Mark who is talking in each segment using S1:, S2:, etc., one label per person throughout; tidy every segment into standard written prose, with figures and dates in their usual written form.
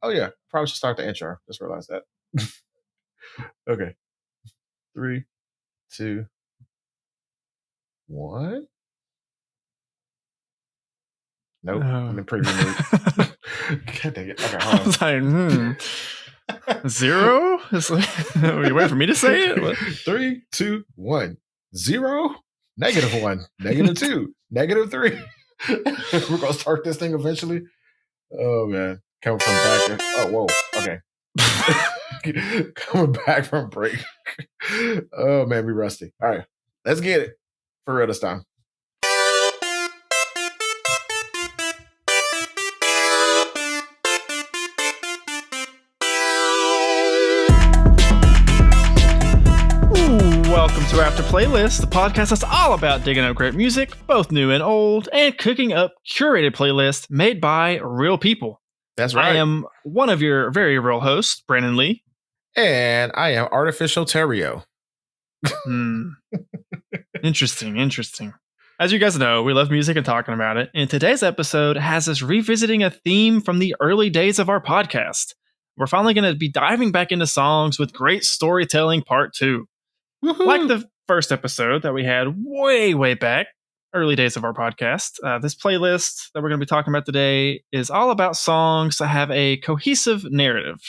S1: Oh yeah, probably should start the intro. Just realized that. Okay. 3, 2, 1. Nope. I'm in preview mode. God dang it. Okay,
S2: I
S1: hold on.
S2: was like, 0? It's like, are you waiting for me to say it? What?
S1: 3, 2, 1. 0, -1, -2, -3. We're gonna start this thing eventually. Oh man, coming from back. Oh whoa. Okay. Coming back from break. Oh man, we rusty. All right, let's get it for real this time.
S2: Welcome to After Playlist, the podcast that's all about digging up great music, both new and old, and cooking up curated playlists made by real people.
S1: That's right.
S2: I am one of your very real hosts, Brandon Lee.
S1: And I am Artificial Terrio.
S2: Interesting. As you guys know, we love music and talking about it. And today's episode has us revisiting a theme from the early days of our podcast. We're finally going to be diving back into songs with great storytelling part 2.
S1: Woo-hoo.
S2: Like the first episode that we had way back, early days of our podcast, this playlist that we're going to be talking about today is all about songs that have a cohesive narrative.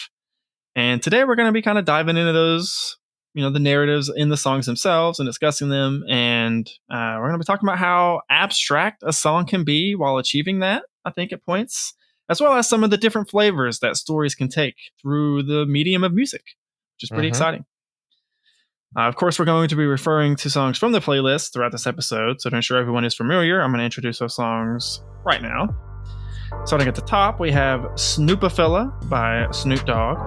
S2: And today we're going to be kind of diving into those, the narratives in the songs themselves and discussing them. And we're going to be talking about how abstract a song can be while achieving that, I think, at points, as well as some of the different flavors that stories can take through the medium of music, which is pretty exciting. Of course, we're going to be referring to songs from the playlist throughout this episode, so to ensure everyone is familiar, I'm going to introduce those songs right now. Starting at the top, we have Snoopafella by Snoop Dogg.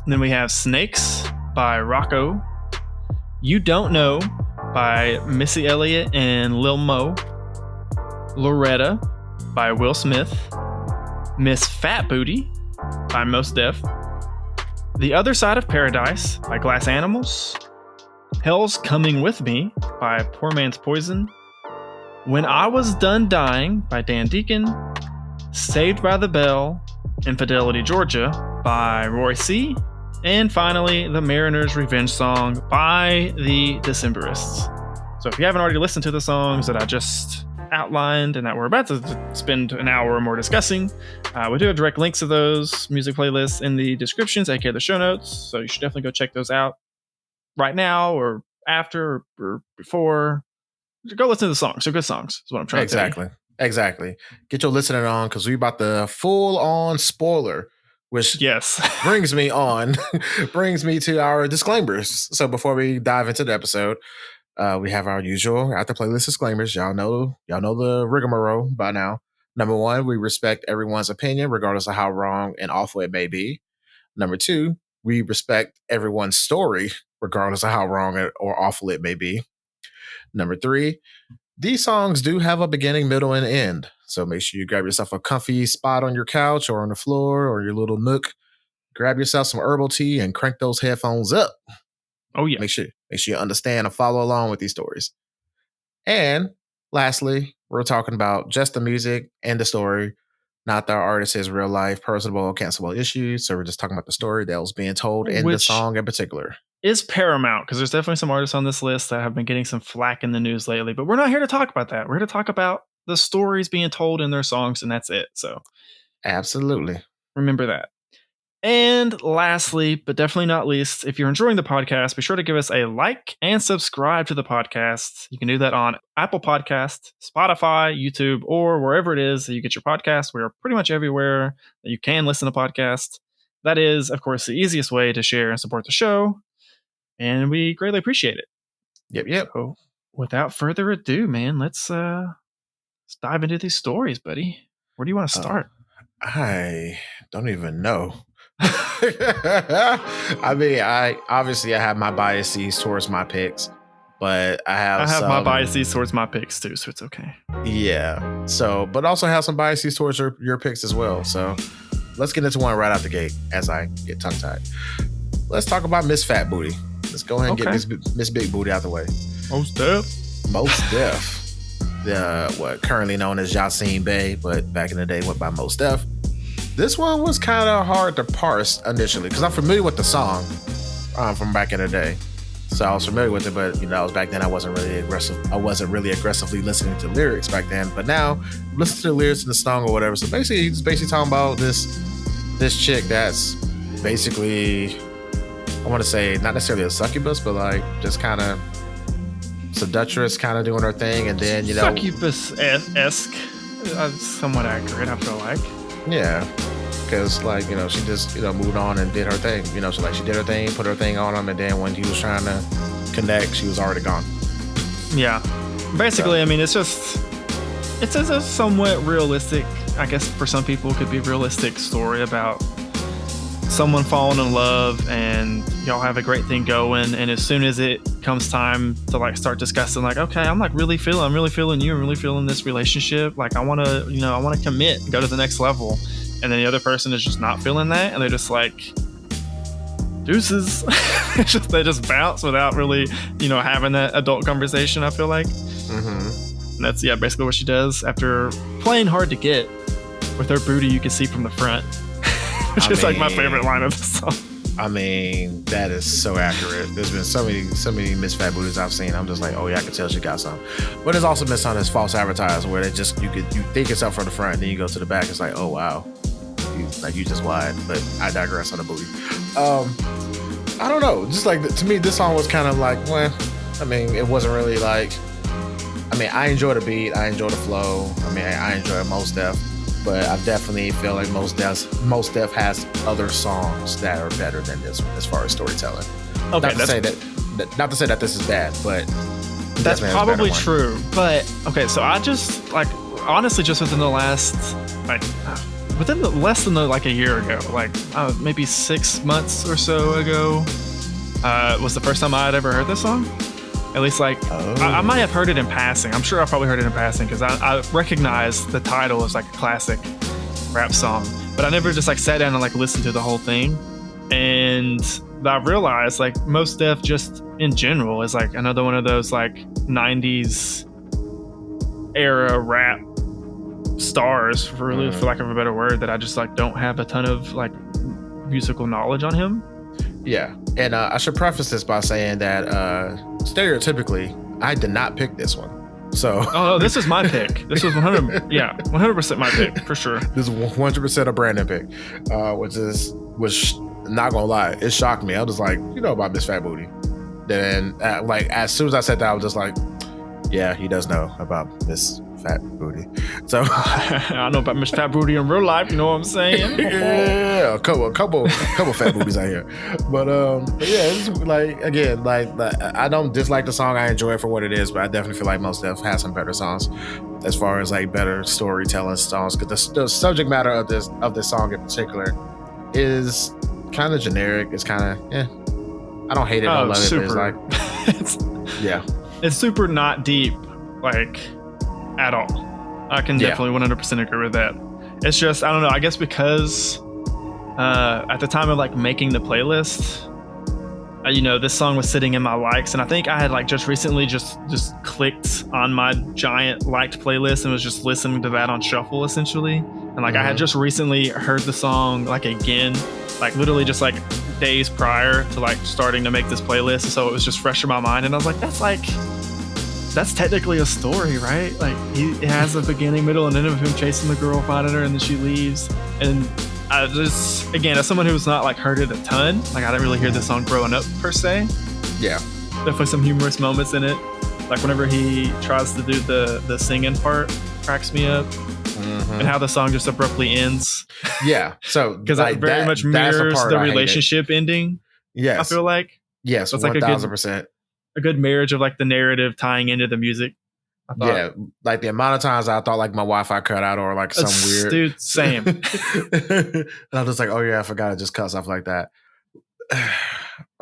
S2: And then we have Snakes by Rocko. You Don't Know by Missy Elliot and Lil Mo. Loretta by Will Smith. Miss Fat Booty by Mos Def. The Other Side of Paradise by Glass Animals. Hell's Coming With Me by Poor Man's Poison. When I Was Done Dying by Deacon. Saved by the Bell, Infidelity, Georgia by Roy C. And finally, The Mariner's Revenge Song by the Decemberists. So if you haven't already listened to the songs that I just outlined and that we're about to spend an hour or more discussing, we do have direct links to those music playlists in the descriptions, aka the show notes, so you should definitely go check those out right now or after or before. Go listen to the songs. They're good songs is what I'm trying to tell you.
S1: Exactly. Get your listening on, because we about the full on spoiler, which brings me to our disclaimers. So before we dive into the episode, we have our usual After Playlist disclaimers. Y'all know the rigmarole by now. Number 1, we respect everyone's opinion, regardless of how wrong and awful it may be. Number 2, we respect everyone's story, regardless of how wrong or awful it may be. Number 3, these songs do have a beginning, middle, and end. So make sure you grab yourself a comfy spot on your couch or on the floor or your little nook. Grab yourself some herbal tea and crank those headphones up.
S2: Oh yeah.
S1: Make sure you understand and follow along with these stories. And lastly, we're talking about just the music and the story, not the artist's real life, personal, or cancelable issues. So we're just talking about the story that was being told in the song in particular.
S2: Is paramount, because there's definitely some artists on this list that have been getting some flack in the news lately, but we're not here to talk about that. We're here to talk about the stories being told in their songs, and that's it. So
S1: absolutely
S2: remember that. And lastly, but definitely not least, if you're enjoying the podcast, be sure to give us a like and subscribe to the podcast. You can do that on Apple Podcasts, Spotify, YouTube, or wherever it is that you get your podcast. We are pretty much everywhere that you can listen to podcasts. That is, of course, the easiest way to share and support the show, and we greatly appreciate it.
S1: Yep.
S2: So, without further ado, man, let's dive into these stories, buddy. Where do you want to start?
S1: I don't even know. I mean, I have my biases towards my picks, but I have
S2: my biases towards my picks too, so it's okay.
S1: Yeah. So, but also have some biases towards your picks as well. So let's get into one right out the gate as I get tongue tied. Let's talk about Miss Fat Booty. Let's go ahead and get Miss Big Booty out the way.
S2: Mos Def.
S1: The currently known as Yasin Bey, but back in the day went by Mos Def. This one was kind of hard to parse initially because I'm familiar with the song from back in the day. So I was familiar with it, but that was back then. I wasn't really aggressively listening to lyrics back then. But now, listen to the lyrics in the song or whatever. So basically, he's basically talking about this chick that's basically, I want to say, not necessarily a succubus, but like just kind of seductress, kind of doing her thing, and then
S2: succubus-esque, somewhat accurate. I feel like.
S1: Yeah. Because like she just moved on and did her thing. So she did her thing, put her thing on him, and then when he was trying to connect, she was already gone.
S2: Yeah, basically, so. I mean, it's a somewhat realistic. I guess for some people, it could be a realistic story about someone falling in love and y'all have a great thing going, and as soon as it comes time to like start discussing, like, okay, I'm really feeling you, I'm really feeling this relationship. Like, I want to commit, and go to the next level. And then the other person is just not feeling that, and they're just like, deuces. They just bounce without really, having that adult conversation, I feel like. Mm-hmm. And that's, basically what she does after playing hard to get with her booty you can see from the front. Which is like my favorite line of the song.
S1: I mean, that is so accurate. There's been so many Miss Fat Booties I've seen. I'm just like, oh yeah, I can tell she got some. But there's also been some that's false advertised where they just you think it's up from the front, and then you go to the back. It's like, oh wow. You just wide, but I digress on the booty. I don't know. Just like to me, this song was kind of like, well, I mean, it wasn't really like. I mean, I enjoy the beat, I enjoy the flow. I mean, I enjoy Mos Def, but I definitely feel like Mos Def has other songs that are better than this one as far as storytelling. Okay, not to say that this is bad, but
S2: that's probably true. But okay, so I just like honestly just within the last less than a year ago, maybe 6 months or so ago, was the first time I had ever heard this song. At least I might have heard it in passing. I'm sure I probably heard it in passing because I recognize the title as like a classic rap song, but I never just sat down and listened to the whole thing. And I realized Mos Def just in general is another one of those 90s era rap stars, for lack of a better word, that I just don't have a ton of musical knowledge on him.
S1: Yeah, and I should preface this by saying that stereotypically, I did not pick this one. So,
S2: no, this is my pick. This was 100% my pick for sure.
S1: This is 100% a Brandon pick, which not gonna lie, it shocked me. I was like, about Miss Fat Booty. Then, as soon as I said that, I was just like, yeah, he does know about Miss Fat Booty. So
S2: I know about Miss Fat Booty in real life. You know what I'm saying?
S1: Yeah, a couple fat booties out here. But yeah, it's I don't dislike the song. I enjoy it for what it is, but I definitely feel like Mos Def has some better songs as far as better storytelling songs. Because the subject matter of this song in particular is kind of generic. It's kind of I don't hate it. I don't love
S2: super.
S1: It. But
S2: it's super not deep. At all. I can definitely 100% agree with that. It's just, I don't know, I guess because at the time of making the playlist, this song was sitting in my likes, and I think I had just recently just clicked on my giant liked playlist and was just listening to that on shuffle essentially. And I had just recently heard the song again, literally just days prior to starting to make this playlist, so it was just fresh in my mind, and I was like, that's technically a story, right? It has a beginning, middle, and end of him chasing the girl, finding her, and then she leaves. And I just, again, as someone who's not heard it a ton, I didn't really hear this song growing up per se.
S1: Yeah.
S2: Definitely some humorous moments in it. Whenever he tries to do the singing part, cracks me up. Mm-hmm. And how the song just abruptly ends.
S1: Yeah. So
S2: because that very much mirrors the relationship ending.
S1: Yes.
S2: I feel like.
S1: Yes, so 1,000%.
S2: A good marriage of the narrative tying into the music.
S1: Yeah, the amount of times I thought my Wi-Fi cut out or some weird.
S2: Dude, same.
S1: And I'm just oh yeah, I forgot to just cuss off like that.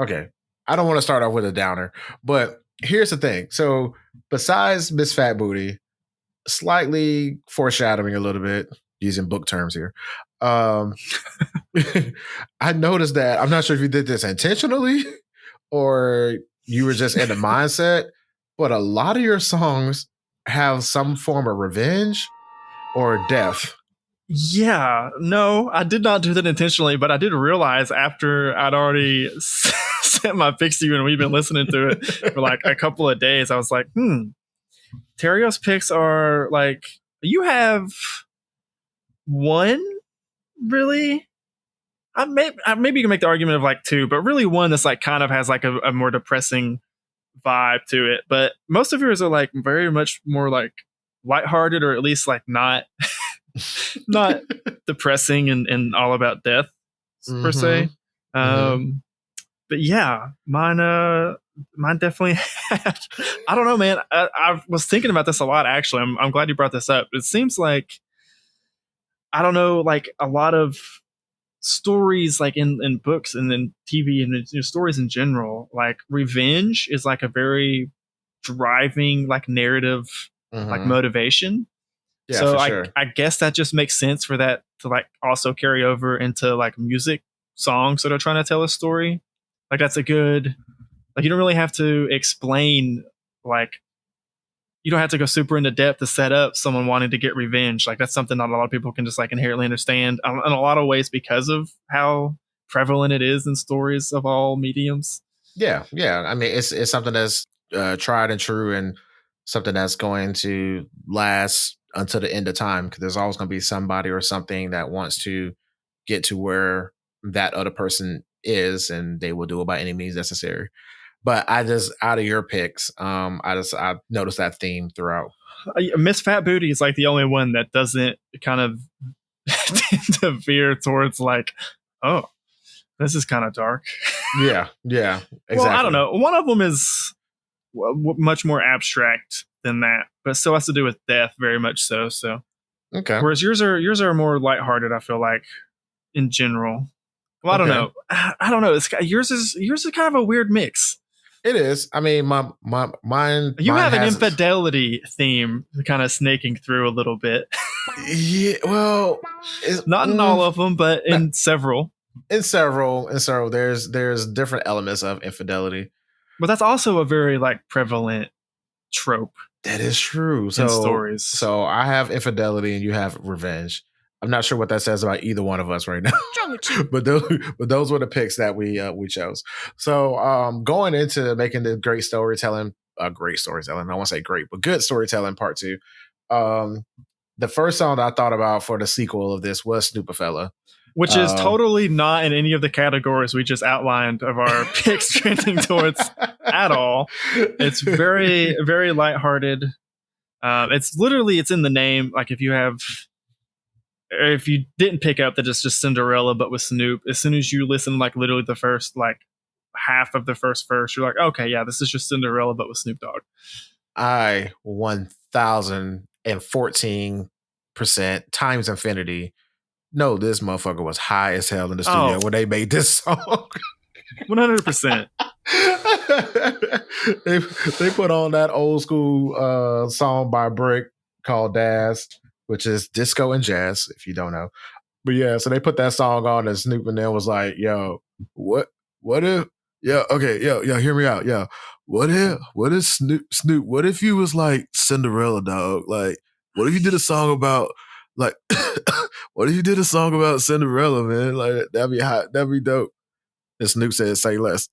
S1: Okay, I don't want to start off with a downer, but here's the thing. So besides Miss Fat Booty, slightly foreshadowing a little bit, using book terms here. I noticed that, I'm not sure if you did this intentionally or you were just in the mindset, but a lot of your songs have some form of revenge or death
S2: Yeah, no, I did not do that intentionally, but I did realize after I'd already sent my picks to you and we've been listening to it for like a couple of days, I was like, Terrio's picks are like, you have one, really? Maybe you can make the argument of like two, but really one that's like kind of has like a more depressing vibe to it. But most of yours are like very much more like lighthearted, or at least like not depressing and all about death per se. But yeah, mine definitely had, I don't know, man. I was thinking about this a lot, actually. I'm glad you brought this up. It seems like, I don't know, like a lot of stories like in books and then TV and stories in general, like revenge is like a very driving like narrative, like motivation. Yeah, so I guess that just makes sense for that to like also carry over into like music songs that are trying to tell a story. Like that's a good, like you don't really have to explain, like you don't have to go super into depth to set up someone wanting to get revenge. Like that's something that a lot of people can just like inherently understand in a lot of ways because of how prevalent it is in stories of all mediums.
S1: Yeah. I mean, it's something that's tried and true, and something that's going to last until the end of time, because there's always going to be somebody or something that wants to get to where that other person is, and they will do it by any means necessary. But I just, out of your picks, I noticed that theme throughout.
S2: Miss Fat Booty is like the only one that doesn't kind of tend to veer towards like, oh, this is kind of dark.
S1: Yeah, exactly.
S2: Well, I don't know. One of them is much more abstract than that, but still has to do with death, very much so. So,
S1: okay.
S2: Whereas yours are more lighthearted, I feel like, in general. Well, I don't know. I don't know. Yours is kind of a weird mix.
S1: It is. I mean, mine.
S2: You have an infidelity theme kind of snaking through a little bit.
S1: Yeah, well,
S2: not in all of them, but in several.
S1: In several, there's different elements of infidelity.
S2: But that's also a very like prevalent trope.
S1: That is true.
S2: In stories.
S1: So I have infidelity and you have revenge. I'm not sure what that says about either one of us right now. but those were the picks that we chose. So going into making the great storytelling. I won't say great, but good storytelling part 2. The first song that I thought about for the sequel of this was Snoopafella.
S2: Which is totally not in any of the categories we just outlined of our picks trending towards at all. It's very, very lighthearted. It's in the name. Like if you didn't pick up that it's just Cinderella, but with Snoop, as soon as you listen, like literally the first like half of the first verse, you're like, okay, yeah, this is just Cinderella, but with Snoop Dogg.
S1: I 1014% times infinity. No, this motherfucker was high as hell in the studio when they made this song.
S2: 100%.
S1: They put on that old school song by Brick called Daz, which is disco and jazz, if you don't know. But yeah, so they put that song on and Snoop and then was like, yo, what if, yeah, okay, yo, hear me out. Yeah. What if Snoop, what if you was like Cinderella, dog? Like, what if you did a song about like what if you did a song about Cinderella, man? Like that'd be hot, that'd be dope. And Snoop said, say less.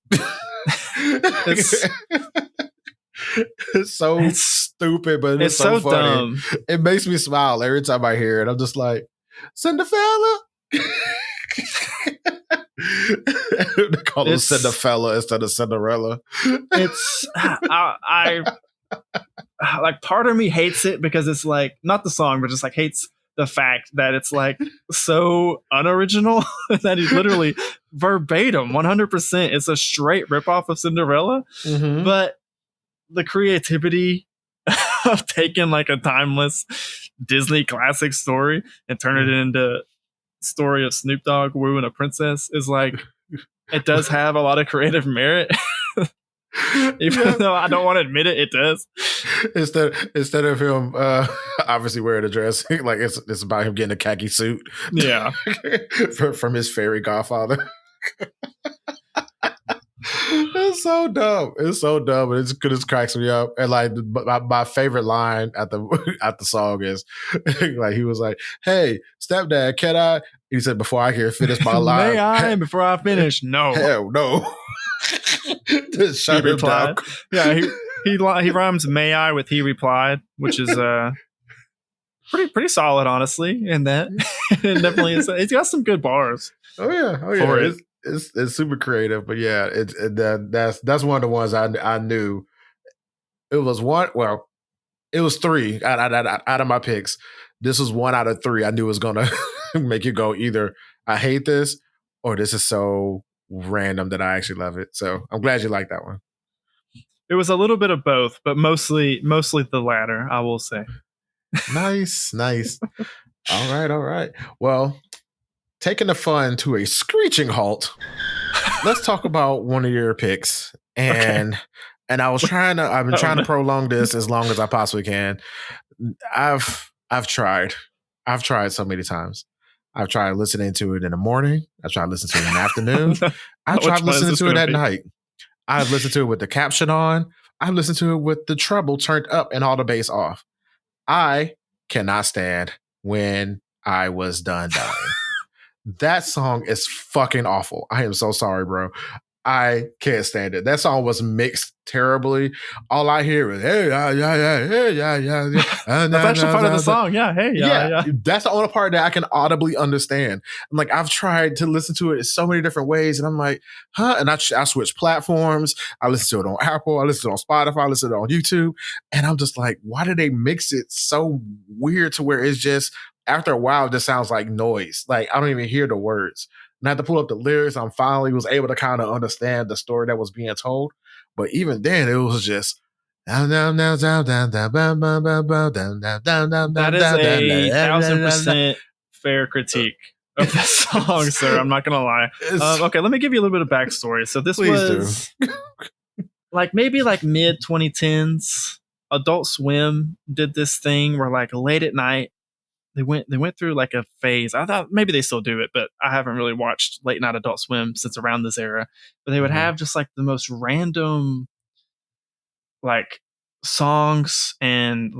S1: It's so stupid, but it's so funny.
S2: Dumb.
S1: It makes me smile every time I hear it. I'm just like, Cinderella. They call him Cinderella instead of Cinderella.
S2: It's I like part of me hates it because it's like not the song, but just like hates the fact that it's like so unoriginal that he's literally verbatim 100%. It's a straight ripoff of Cinderella, but the creativity of taking like a timeless Disney classic story and turning it into story of Snoop Dogg wooing a princess is like, it does have a lot of creative merit. Even though I don't want to admit it, it does.
S1: Instead of him obviously wearing a dress, like it's about him getting a khaki suit.
S2: Yeah.
S1: from his fairy godfather. It's so dumb. It's so dumb. It just cracks me up. And like my favorite line at the song is like he was like, "Hey, stepdad, can I?" He said, "Before I can finish my line,
S2: may I?" Before I finish, no,
S1: hell no. Just shut
S2: he
S1: him down.
S2: Yeah, he rhymes "may I" with "he replied," which is pretty solid, honestly. In that, it definitely is. It's got some good bars.
S1: Oh yeah. It's super creative, but yeah, that's one of the ones I knew. It was one. Well, it was three out of my picks. This was one out of three. I knew it was gonna make you go either I hate this or this is so random that I actually love it. So I'm glad you like that one.
S2: It was a little bit of both, but mostly the latter, I will say.
S1: Nice. All right. Well, taking the fun to a screeching halt, let's talk about one of your picks. And I've been trying to prolong this as long as I possibly can. I've tried. I've tried so many times. I've tried listening to it in the morning. I've tried listening to it in the afternoon. I've tried listening to it at night. I've listened to it with the caption on. I've listened to it with the treble turned up and all the bass off. I cannot stand When I Was Done Dying. That song is fucking awful. I am so sorry, bro. I can't stand it. That song was mixed terribly. All I hear is hey, yeah.
S2: That's actually part of the song. Yeah, hey, yeah.
S1: That's the only part that I can audibly understand. I'm like, I've tried to listen to it in so many different ways, and I'm like, huh? And I switch platforms. I listen to it on Apple. I listen to it on Spotify. I listen to it on YouTube, and I'm just like, why do they mix it so weird to where it's just after a while it just sounds like noise? Like I don't even hear the words. And I had to pull up the lyrics. I finally was able to kind of understand the story that was being told. But even then, it was just.
S2: That is a 1,000% fair critique of the song, sir. I'm not going to lie. Okay, let me give you a little bit of backstory. So this was maybe mid 2010s. Adult Swim did this thing where late at night, they went through a phase. I thought maybe they still do it, but I haven't really watched late night Adult Swim since around this era. But they would have just the most random songs and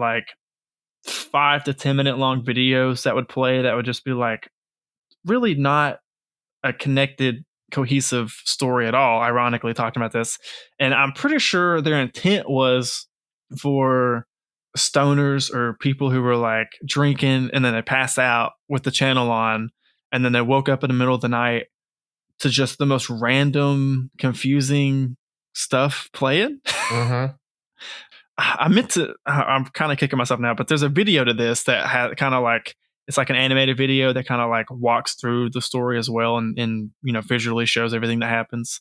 S2: 5 to 10 minute long videos that would play that would just be really not a connected, cohesive story at all. Ironically, talking about this, and I'm pretty sure their intent was for stoners or people who were drinking and then they passed out with the channel on and then they woke up in the middle of the night to just the most random, confusing stuff playing. I'm kind of kicking myself now, but there's a video to this that had kind of it's an animated video that kind of walks through the story as well and visually shows everything that happens.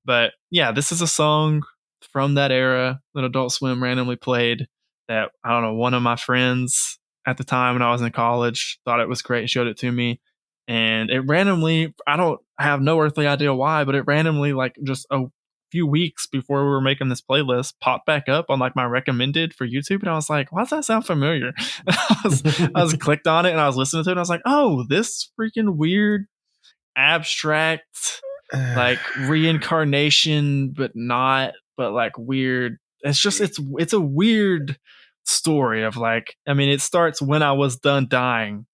S2: But yeah, this is a song from that era that Adult Swim randomly played that, I don't know, one of my friends at the time when I was in college thought it was great, showed it to me. And it randomly, I don't have no earthly idea why, but it randomly just a few weeks before we were making this playlist popped back up on my recommended for YouTube, and I was like, why does that sound familiar? I was clicked on it and I was listening to it and I was like, oh, this freaking weird abstract reincarnation but weird. It's just it's a weird story of it starts when I was done dying,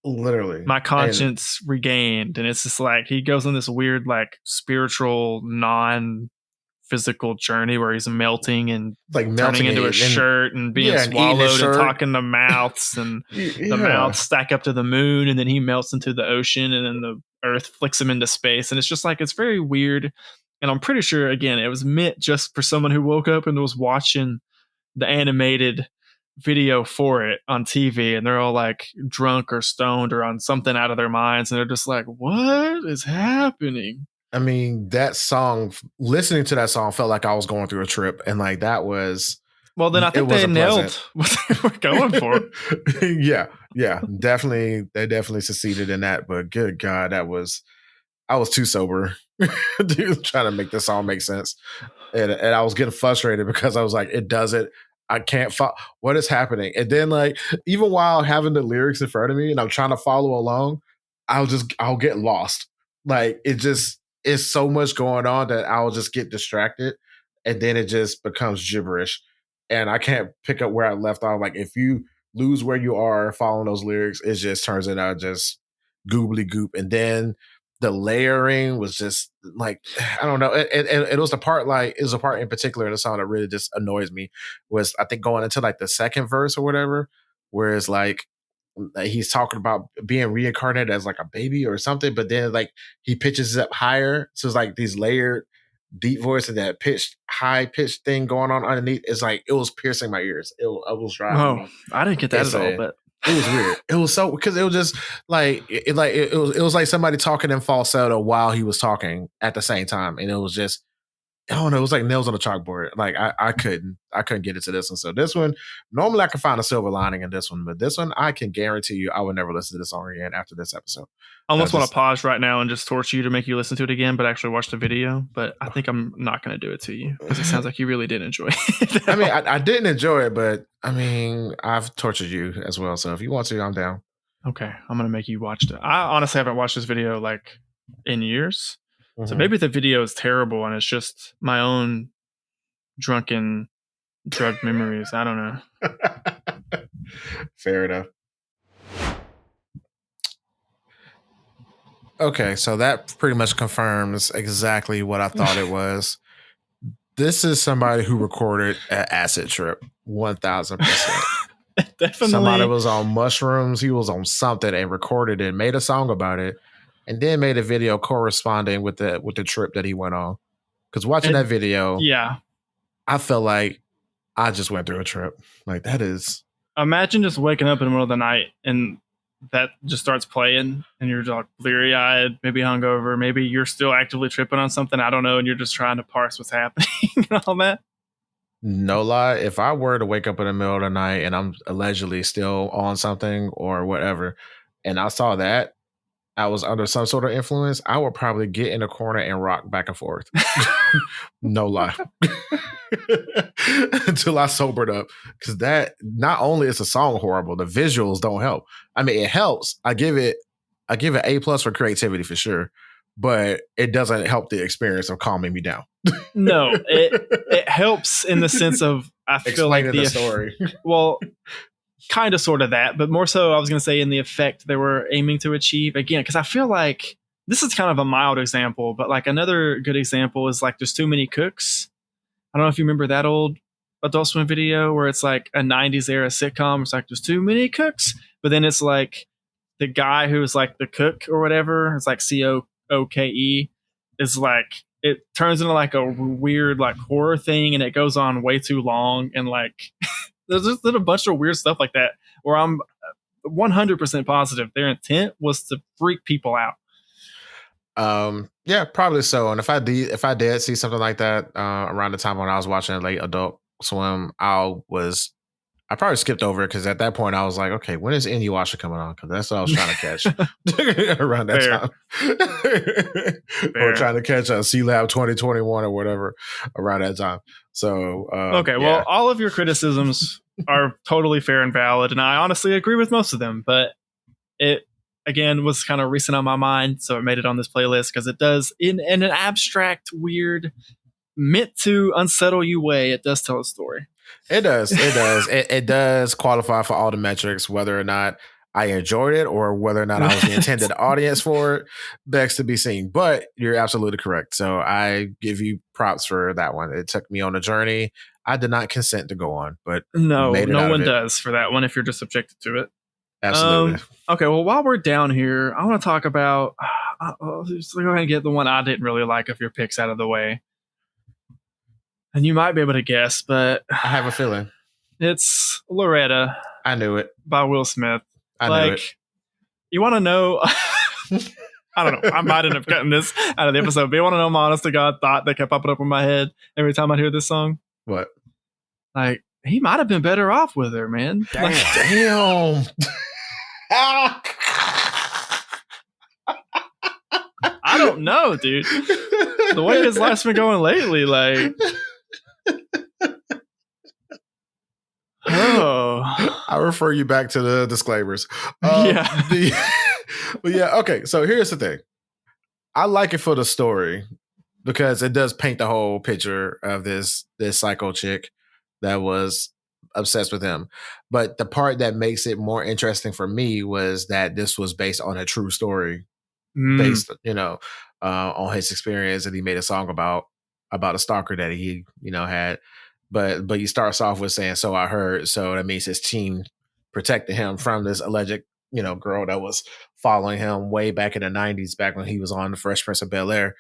S1: literally
S2: my conscience regained, and it's just he goes on this weird spiritual non-physical journey where he's melting and turning into a shirt and being swallowed and talking to mouths and the mouths stack up to the moon and then he melts into the ocean and then the earth flicks him into space, and it's just it's very weird. And I'm pretty sure again it was meant just for someone who woke up and was watching the animated video for it on TV and they're all drunk or stoned or on something out of their minds and they're just what is happening?
S1: I mean, that song, listening to that song felt like I was going through a trip, and that was.
S2: Well, then I think they nailed what they were going for.
S1: yeah, definitely. They definitely succeeded in that, but good God, I was too sober trying to make this song make sense. And I was getting frustrated because I was like, it doesn't. I can't follow what is happening. And then even while having the lyrics in front of me and I'm trying to follow along, I'll get lost. it's so much going on that I'll just get distracted, and then it just becomes gibberish, and I can't pick up where I left off. Like if you lose where you are following those lyrics, it just turns into just goobly goop, and then the layering was just like, I don't know. It was the part, like, it was a part in particular in the song that really just annoys me, was I think going into like the second verse or whatever, where it's like he's talking about being reincarnated as like a baby or something, but then like he pitches it up higher. So it's like these layered deep voice and that high pitched thing going on underneath. It's like, it was piercing my ears. It was driving me.
S2: I didn't get that at all, but
S1: it was weird. It was so, because it was just like it was like somebody talking in falsetto while he was talking at the same time, and it was just, I don't know, it was like nails on a chalkboard. Like I couldn't get into this one. So this one, normally I can find a silver lining in this one, but this one I can guarantee you I would never listen to this song again after this episode.
S2: I almost want to pause right now and just torture you to make you listen to it again, but actually watch the video. But I think I'm not going to do it to you, because it sounds like you really did enjoy it.
S1: I mean, I didn't enjoy it, but I mean, I've tortured you as well. So if you want to, I'm down.
S2: Okay, I'm going to make you watch it. I honestly haven't watched this video like in years. So maybe the video is terrible and it's just my own drunken drug memories. I don't know.
S1: Fair enough. Okay, so that pretty much confirms exactly what I thought it was. This is somebody who recorded an acid trip, 1,000%.
S2: Definitely.
S1: Somebody was on mushrooms. He was on something and recorded it, made a song about it, and then made a video corresponding with the trip that he went on. Because watching that video, I felt like I just went through a trip. Like, that is.
S2: Imagine just waking up in the middle of the night and that just starts playing, and you're like bleary eyed, maybe hungover, maybe you're still actively tripping on something, I don't know, and you're just trying to parse what's happening and all that.
S1: No lie, if I were to wake up in the middle of the night and I'm allegedly still on something or whatever, and I saw that I was under some sort of influence, I would probably get in a corner and rock back and forth. No lie. Until I sobered up. Because that, not only is the song horrible, the visuals don't help. I mean, it helps. I give it A+ for creativity for sure, but it doesn't help the experience of calming me down.
S2: No, it helps in the sense of, I feel like the
S1: story.
S2: Well, kind of sort of that, but more so I was going to say in the effect they were aiming to achieve, again, because I feel like this is kind of a mild example, but like another good example is like There's Too Many Cooks. I don't know if you remember that old Adult Swim video where it's like a 90s era sitcom. It's like There's Too Many Cooks, but then it's like the guy who's like the cook or whatever, it's like COOKE, is like, it turns into like a weird like horror thing, and it goes on way too long, and like there's just a bunch of weird stuff like that where I'm 100% positive their intent was to freak people out.
S1: Yeah, probably so. And if I did see something like that around the time when I was watching late Adult Swim, I probably skipped over it, because at that point I was like, okay, when is Inuyasha coming on? Because that's what I was trying to catch around that time. Or trying to catch C-Lab 2021 or whatever around that time. So
S2: well, all of your criticisms are totally fair and valid, and I honestly agree with most of them, but it again was kind of recent on my mind, so it made it on this playlist because it does, in an abstract, weird, meant to unsettle you way, it does tell a story.
S1: It does. It does qualify for all the metrics, whether or not I enjoyed it or whether or not I was the intended audience for it, begs to be seen. But you're absolutely correct. So I give you props for that one. It took me on a journey I did not consent to go on, but
S2: no one does for that one if you're just subjected to it.
S1: Absolutely.
S2: Okay, well, while we're down here, I want to talk about, just go ahead and get the one I didn't really like of your picks out of the way. And you might be able to guess, but
S1: I have a feeling.
S2: It's Loretta.
S1: I knew it.
S2: By Will Smith.
S1: I knew it.
S2: You want to know, I don't know, I might end up cutting this out of the episode, but you want to know my honest to God thought that kept popping up in my head every time I hear this song?
S1: What?
S2: Like, he might have been better off with her, man.
S1: Damn. Damn.
S2: I don't know, dude. The way his life's been going lately, like. Oh.
S1: I refer you back to the disclaimers.
S2: Yeah.
S1: Okay, so here's the thing. I like it for the story because it does paint the whole picture of this psycho chick that was obsessed with him. But the part that makes it more interesting for me was that this was based on a true story, based on his experience, and he made a song about a stalker that he had. But he starts off with saying, "So I heard." So that means his team protected him from this alleged girl that was following him way back in the 90s, back when he was on the Fresh Prince of Bel-Air.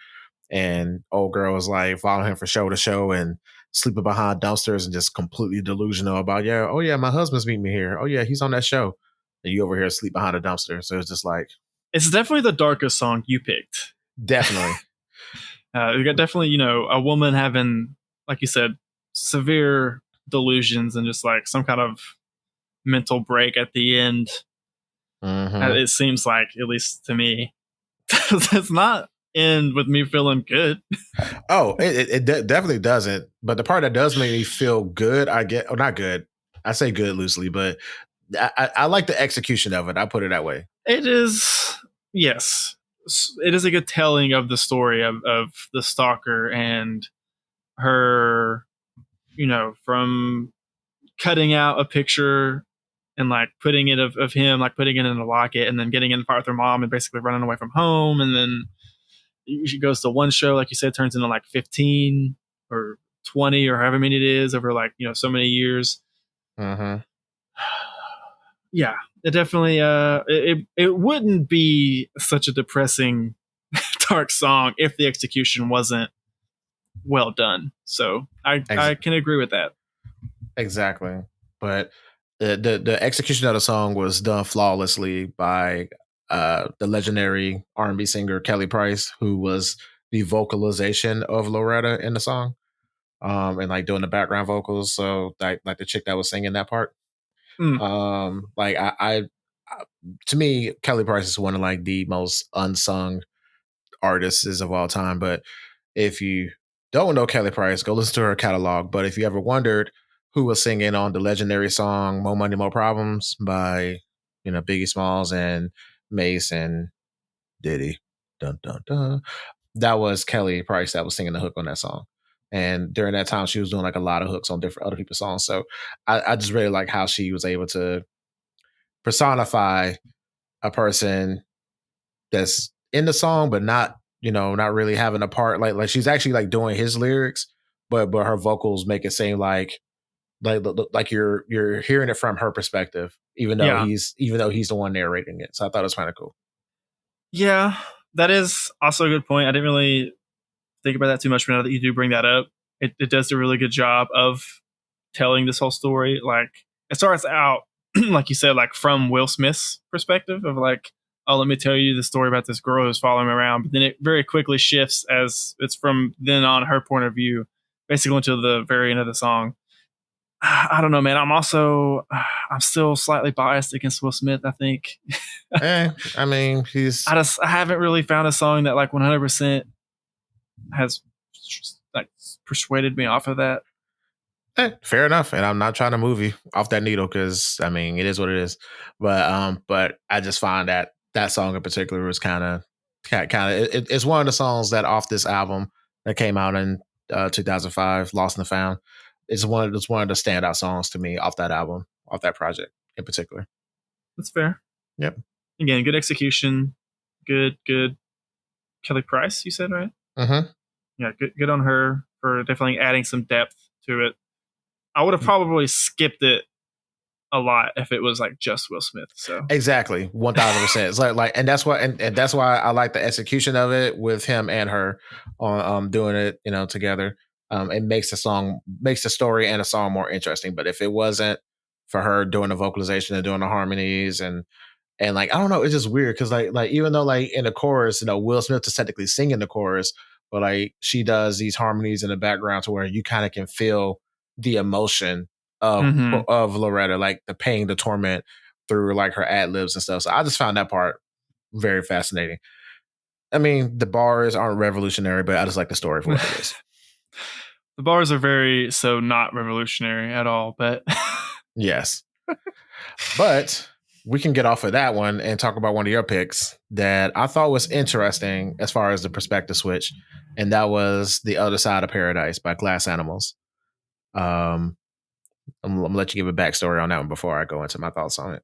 S1: And old girl was like following him from show to show and sleeping behind dumpsters and just completely delusional about, oh yeah, my husband's meeting me here. Oh yeah, he's on that show. And you over here sleep behind a dumpster. So it's just like,
S2: it's definitely the darkest song you picked.
S1: Definitely.
S2: You got definitely, a woman having, like you said, severe delusions and just like some kind of mental break at the end.
S1: Mm-hmm.
S2: It seems like, at least to me, does not end with me feeling good.
S1: Oh, it definitely doesn't. But the part that does make me feel good, not good. I say good loosely, but I like the execution of it. I put it that way.
S2: It is, yes. It is a good telling of the story of the stalker and her, from cutting out a picture and like putting it of him, like putting it in a locket and then getting in the fight with her mom and basically running away from home. And then she goes to one show, like you said, turns into like 15 or 20 or however many it is over like, so many years.
S1: Mm-hmm.
S2: Yeah, it definitely, it wouldn't be such a depressing dark song if the execution wasn't well done. So I can agree with that.
S1: Exactly. But the execution of the song was done flawlessly by the legendary R&B singer Kelly Price, who was the vocalization of Loretta in the song, and like doing the background vocals. So like the chick that was singing that part. Like I to me, Kelly Price is one of like the most unsung artists of all time. But if you don't know Kelly Price, go listen to her catalog. But if you ever wondered who was singing on the legendary song "More Money, More Problems" by Biggie Smalls and Mace and Diddy, dun dun dun, that was Kelly Price that was singing the hook on that song. And during that time, she was doing like a lot of hooks on different other people's songs. So I just really like how she was able to personify a person that's in the song, but not not really having a part. Like she's actually like doing his lyrics, but her vocals make it seem like you're hearing it from her perspective, even though he's the one narrating it. So I thought it was kind of cool.
S2: Yeah, that is also a good point. I didn't really think about that too much, but now that you do bring that up, it does a really good job of telling this whole story. Like it starts out, like you said, like from Will Smith's perspective of like, oh, let me tell you the story about this girl who's following me around. But then it very quickly shifts as it's from then on her point of view, basically until the very end of the song. I don't know, man. I'm still slightly biased against Will Smith, I think.
S1: I mean,
S2: I haven't really found a song that like 100% has like persuaded me off of that.
S1: Fair enough. And I'm not trying to move you off that needle because I mean it is what it is. But I just find that song in particular was kind of it's one of the songs that off this album that came out in 2005, Lost and Found. It's one of the standout songs to me off that album, off that project in particular.
S2: That's fair.
S1: Yep.
S2: Again, good execution. Good. Kelly Price, you said, right?
S1: Mm-hmm.
S2: Yeah, good on her for definitely adding some depth to it. I would have probably skipped it a lot if it was like just Will Smith. So
S1: exactly, 1,000%. It's like, and that's why, and that's why I like the execution of it with him and her on doing it, together. It makes the story and the song more interesting. But if it wasn't for her doing the vocalization and doing the harmonies and like I don't know, it's just weird because like even though like in the chorus, Will Smith is technically singing the chorus, but like she does these harmonies in the background to where you kind of can feel the emotion of Loretta, like the pain, the torment through like her ad libs and stuff. So I just found that part very fascinating. I mean, the bars aren't revolutionary, but I just like the story for what it is.
S2: The bars are very not revolutionary at all, but
S1: yes. But we can get off of that one and talk about one of your picks that I thought was interesting as far as the perspective switch, and that was The Other Side of Paradise by Glass Animals. I'm gonna let you give a backstory on that one before I go into my thoughts on it.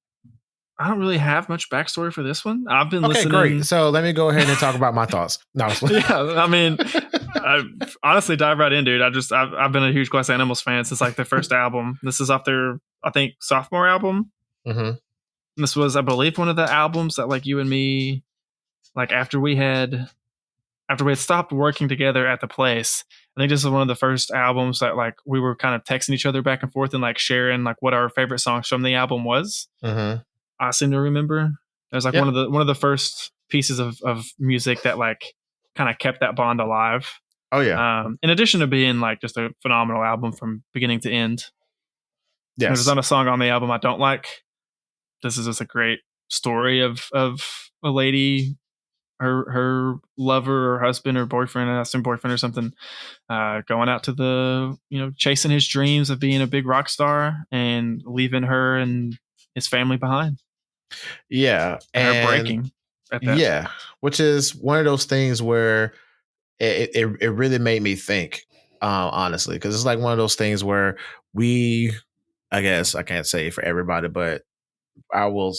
S2: I don't really have much backstory for this one. I've been
S1: okay,
S2: listening.
S1: Great. So let me go ahead and talk about my thoughts. No,
S2: yeah, I mean, I honestly dive right in, dude. I've been a huge Glass Animals fan since like their first album. This is off their, I think, sophomore album.
S1: Mm-hmm.
S2: This was, I believe, one of the albums that like you and me, like after we had stopped working together at the place. I think this is one of the first albums that like we were kind of texting each other back and forth and like sharing like what our favorite songs from the album was.
S1: Mm-hmm.
S2: I seem to remember it was like one of the first pieces of music that like kind of kept that bond alive.
S1: Oh yeah.
S2: In addition to being like just a phenomenal album from beginning to end.
S1: Yes.
S2: There's not a song on the album I don't like. This is just a great story of a lady, her lover or husband or boyfriend, I assume boyfriend or something, going out to the, chasing his dreams of being a big rock star and leaving her and his family behind.
S1: Yeah.
S2: And her breaking at that.
S1: Yeah. Which is one of those things where it really made me think, honestly, because it's like one of those things where I guess I can't say for everybody, but I will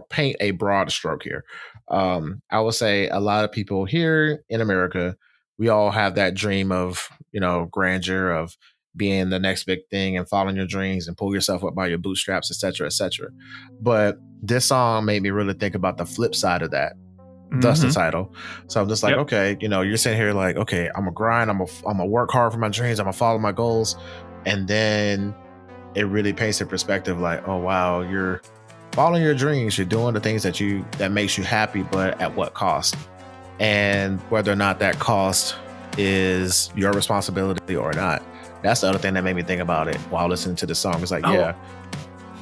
S1: paint a broad stroke here. I will say a lot of people here in America, we all have that dream of, grandeur, of being the next big thing and following your dreams and pull yourself up by your bootstraps, et cetera, et cetera. But this song made me really think about the flip side of that. Thus the title. So I'm just like, okay, you're sitting here like, okay, I'm gonna grind, I'm gonna work hard for my dreams, I'm gonna follow my goals. And then it really paints a perspective like, oh wow, you're following your dreams, you're doing the things that makes you happy, but at what cost? And whether or not that cost is your responsibility or not. That's the other thing that made me think about it while listening to the song. It's like, yeah.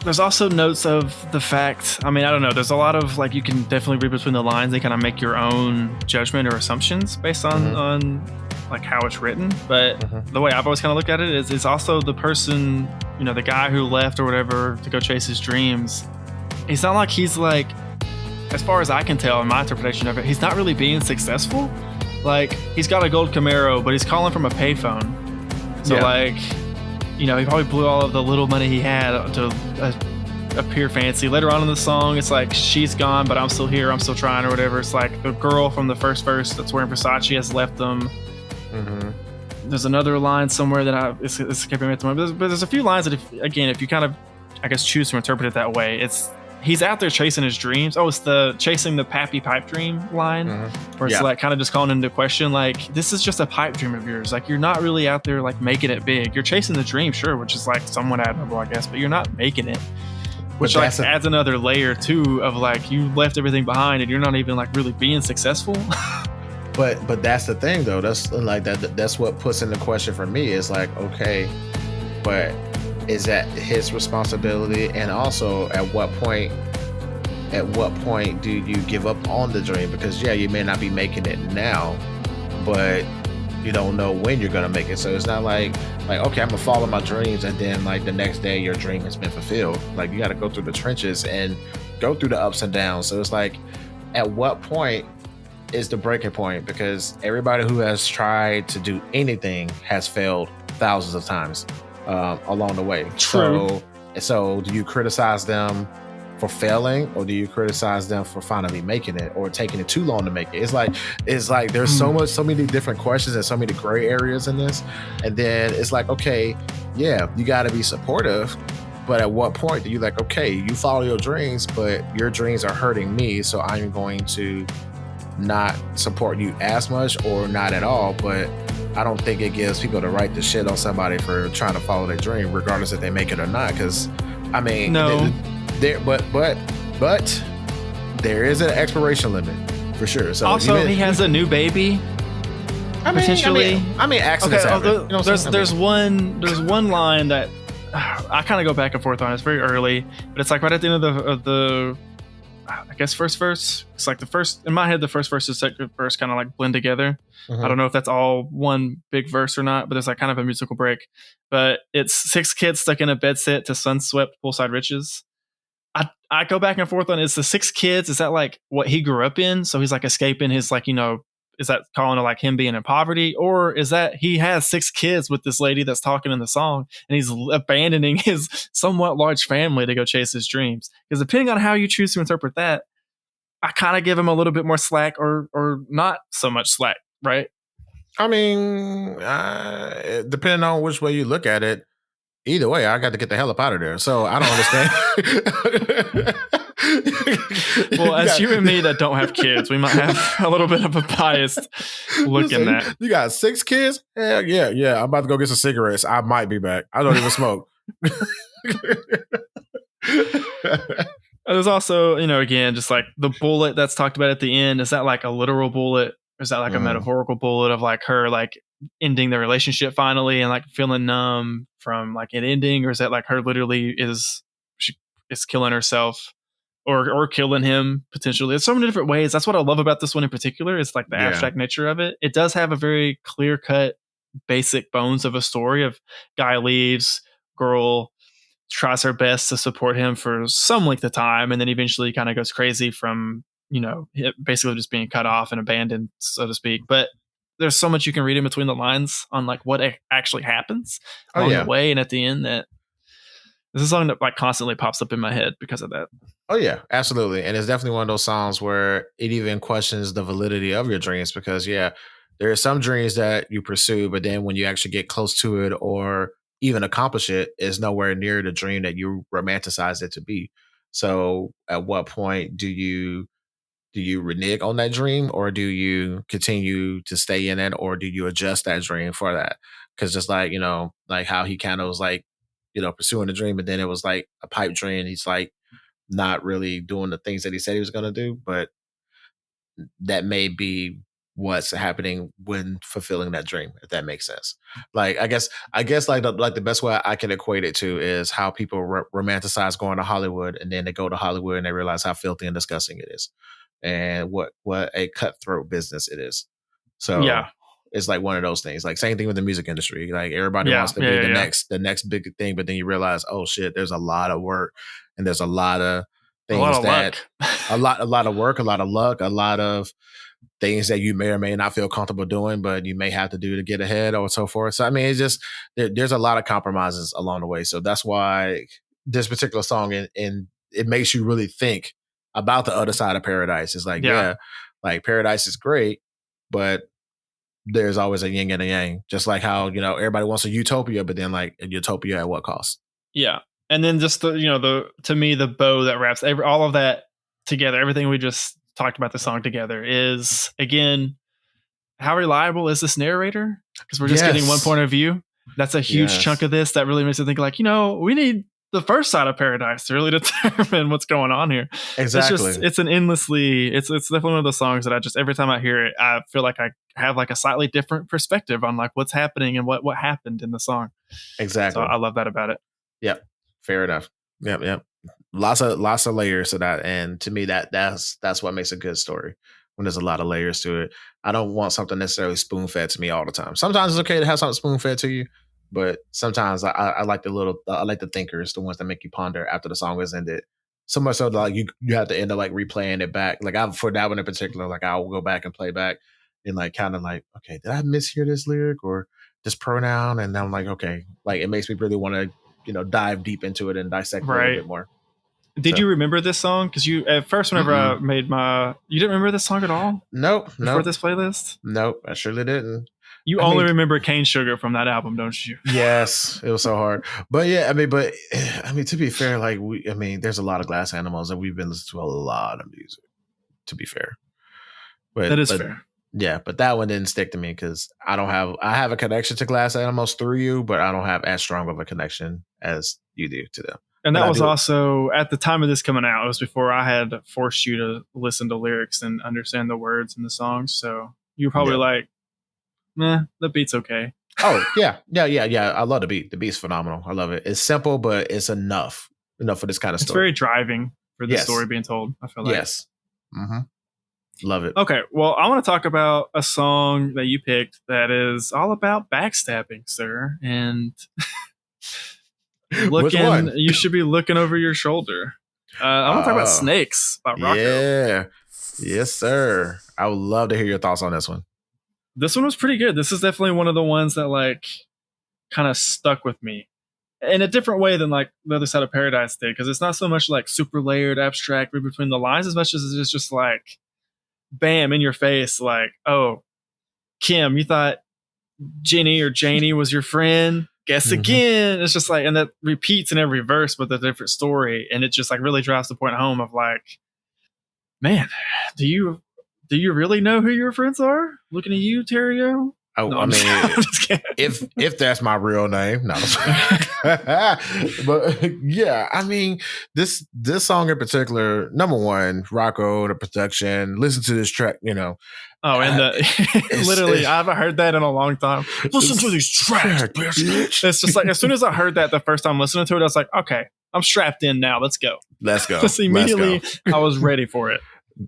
S2: There's also notes of the fact, I mean, I don't know, there's a lot of like, you can definitely read between the lines and kind of make your own judgment or assumptions based on like how it's written. But the way I've always kind of looked at it is it's also the person, the guy who left or whatever to go chase his dreams. It's not like he's like, as far as I can tell in my interpretation of it, he's not really being successful. Like, he's got a gold Camaro, but he's calling from a payphone. So like, he probably blew all of the little money he had to appear fancy. Later on in the song, it's like, she's gone, but I'm still here, I'm still trying, or whatever. It's like the girl from the first verse that's wearing Versace has left them. There's another line somewhere that it's escaping me at the moment, but there's a few lines that if you kind of, I guess, choose to interpret it that way, he's out there chasing his dreams. Oh, it's the chasing the pappy pipe dream line, where it's like kind of just calling into question, like, this is just a pipe dream of yours. Like, you're not really out there like making it big. You're chasing the dream, sure, which is like somewhat admirable, I guess, but you're not making it. Which like adds another layer too of like, you left everything behind and you're not even like really being successful.
S1: But that's the thing though. That's like that's what puts into question for me is like, okay, but is that his responsibility? And also at what point do you give up on the dream? Because you may not be making it now, but you don't know when you're gonna make it. So it's not like okay, I'm gonna follow my dreams and then like the next day your dream has been fulfilled. Like, you got to go through the trenches and go through the ups and downs. So it's like, at what point is the breaking point? Because everybody who has tried to do anything has failed thousands of times along the way.
S2: True.
S1: So do you criticize them for failing, or do you criticize them for finally making it, or taking it too long to make it? It's like there's so many different questions and so many gray areas in this. And then it's like, okay, yeah, you got to be supportive, but at what point do you like, okay, you follow your dreams, but your dreams are hurting me, so I'm going to not support you as much or not at all. But I don't think it gives people the right to shit on somebody for trying to follow their dream, regardless if they make it or not. Because I mean,
S2: no.
S1: But there is an expiration limit for sure. So
S2: also, he has a new baby. Potentially.
S1: Accidents happen.
S2: There's one line that I kind of go back and forth on. It's very early, but it's like right at the end of the I guess first verse. It's like in my head, the first verse and second verse kind of like blend together. I don't know if that's all one big verse or not, but there's like kind of a musical break. But it's 6 kids stuck in a bed set to sun-swept poolside riches. I go back and forth on, is the 6 kids, is that like what he grew up in? So he's like escaping his, like, is that calling it like him being in poverty? Or is that he has 6 kids with this lady that's talking in the song and he's abandoning his somewhat large family to go chase his dreams? Because depending on how you choose to interpret that, I kind of give him a little bit more slack or not so much slack, right?
S1: I mean, depending on which way you look at it, either way, I got to get the hell up out of there. So I don't understand.
S2: Well, as you and me that don't have kids, we might have a little bit of a biased look in that.
S1: You got 6 kids? Hell yeah. I'm about to go get some cigarettes. I might be back. I don't even smoke.
S2: There's also, again, just like the bullet that's talked about at the end. Is that like a literal bullet? Or is that like a metaphorical bullet of like her like ending the relationship finally and like feeling numb from like it ending? Or is that like her literally she is killing herself or killing him potentially? There's so many different ways. That's what I love about this one in particular. It's like the abstract nature of it. It does have a very clear cut, basic bones of a story of guy leaves, girl tries her best to support him for some length of time, and then eventually kind of goes crazy from basically just being cut off and abandoned, so to speak. But there's so much you can read in between the lines on like what actually happens along the way and at the end, that this is a song that like constantly pops up in my head because of that.
S1: Oh yeah, absolutely. And it's definitely one of those songs where it even questions the validity of your dreams, because there are some dreams that you pursue, but then when you actually get close to it or even accomplish it, is nowhere near the dream that you romanticize it to be. So at what point do you renege on that dream, or do you continue to stay in it, or do you adjust that dream for that? Because just like, like how he kind of was like, pursuing the dream, but then it was like a pipe dream. He's like not really doing the things that he said he was going to do, but that may be what's happening when fulfilling that dream, if that makes sense. Like, I guess like the best way I can equate it to is how people romanticize going to Hollywood, and then they go to Hollywood and they realize how filthy and disgusting it is, and what a cutthroat business it is. So it's like one of those things. Like same thing with the music industry. Like everybody wants to be the next big thing, but then you realize, oh shit, there's a lot of work, and there's a lot of things a lot of work, a lot of luck, a lot of things that you may or may not feel comfortable doing, but you may have to do to get ahead or so forth. So I mean, it's just there's a lot of compromises along the way. So that's why this particular song and it makes you really think about the other side of paradise. It's like, like paradise is great, but there's always a yin and a yang. Just like how, everybody wants a utopia, but then like a utopia at what cost?
S2: Yeah. And then just to me, the bow that wraps all of that together, everything we just talked about the song together, is again, how reliable is this narrator? Because we're just getting one point of view. That's a huge chunk of this that really makes me think like, we need the first side of paradise to really determine what's going on here.
S1: Exactly.
S2: It's definitely one of those songs that I just, every time I hear it, I feel like I have like a slightly different perspective on like what's happening and what happened in the song.
S1: Exactly.
S2: So I love that about it.
S1: Yep. Fair enough. Yep. Lots of layers to that. And to me, that's what makes a good story, when there's a lot of layers to it. I don't want something necessarily spoon fed to me all the time. Sometimes it's okay to have something spoon fed to you, but sometimes I like the thinkers, the ones that make you ponder after the song is ended. So much so that like you have to end up like replaying it back. Like for that one in particular, like I will go back and play back and like kind of like, okay, did I mishear this lyric or this pronoun? And then I'm like, okay, like it makes me really want to dive deep into it and dissect it a little bit more.
S2: Did you remember this song? Because you at first, whenever I made you didn't remember this song at all?
S1: Nope.
S2: Before this playlist?
S1: Nope, I surely didn't.
S2: You only remember Cane Sugar from that album, don't you?
S1: Yes, it was so hard. But yeah, I mean, to be fair, like there's a lot of Glass Animals, and we've been listening to a lot of music. To be fair,
S2: that is fair.
S1: Yeah, but that one didn't stick to me because I have a connection to Glass Animals through you, but I don't have as strong of a connection as you do to them.
S2: And that was also at the time of this coming out. It was before I had forced you to listen to lyrics and understand the words in the songs. So you were probably like, "Nah, the beat's okay."
S1: Oh yeah. I love the beat. The beat's phenomenal. I love it. It's simple, but it's enough for this kind of story.
S2: It's very driving for the story being told, I feel like.
S1: Yes. Mm-hmm. Love it.
S2: Okay, well, I want to talk about a song that you picked that is all about backstabbing, sir. And you should be looking over your shoulder. I'm gonna talk about Snakes by Rocko.
S1: Yeah, yes, sir. I would love to hear your thoughts on this one.
S2: This one was pretty good. This is definitely one of the ones that like kind of stuck with me in a different way than like the other side of Paradise did, because it's not so much like super layered, abstract, read between the lines, as much as it's just like bam in your face, like, oh, Kim, you thought Jenny or Janie was your friend? Guess again. It's just like, and that repeats in every verse with a different story, and it just like really drives the point home of like, man, do you really know who your friends are? Looking at you, Terrio.
S1: Oh, no, I mean, if that's my real name, no. But yeah, I mean, this song in particular, number one, Rocko, the production. Listen to this track, you know.
S2: Oh, and literally, I haven't heard that in a long time. Listen to these tracks, bitch. It's just like as soon as I heard that the first time listening to it, I was like, okay, I'm strapped in now. Let's go.
S1: Let's go.
S2: Just immediately, I was ready for it.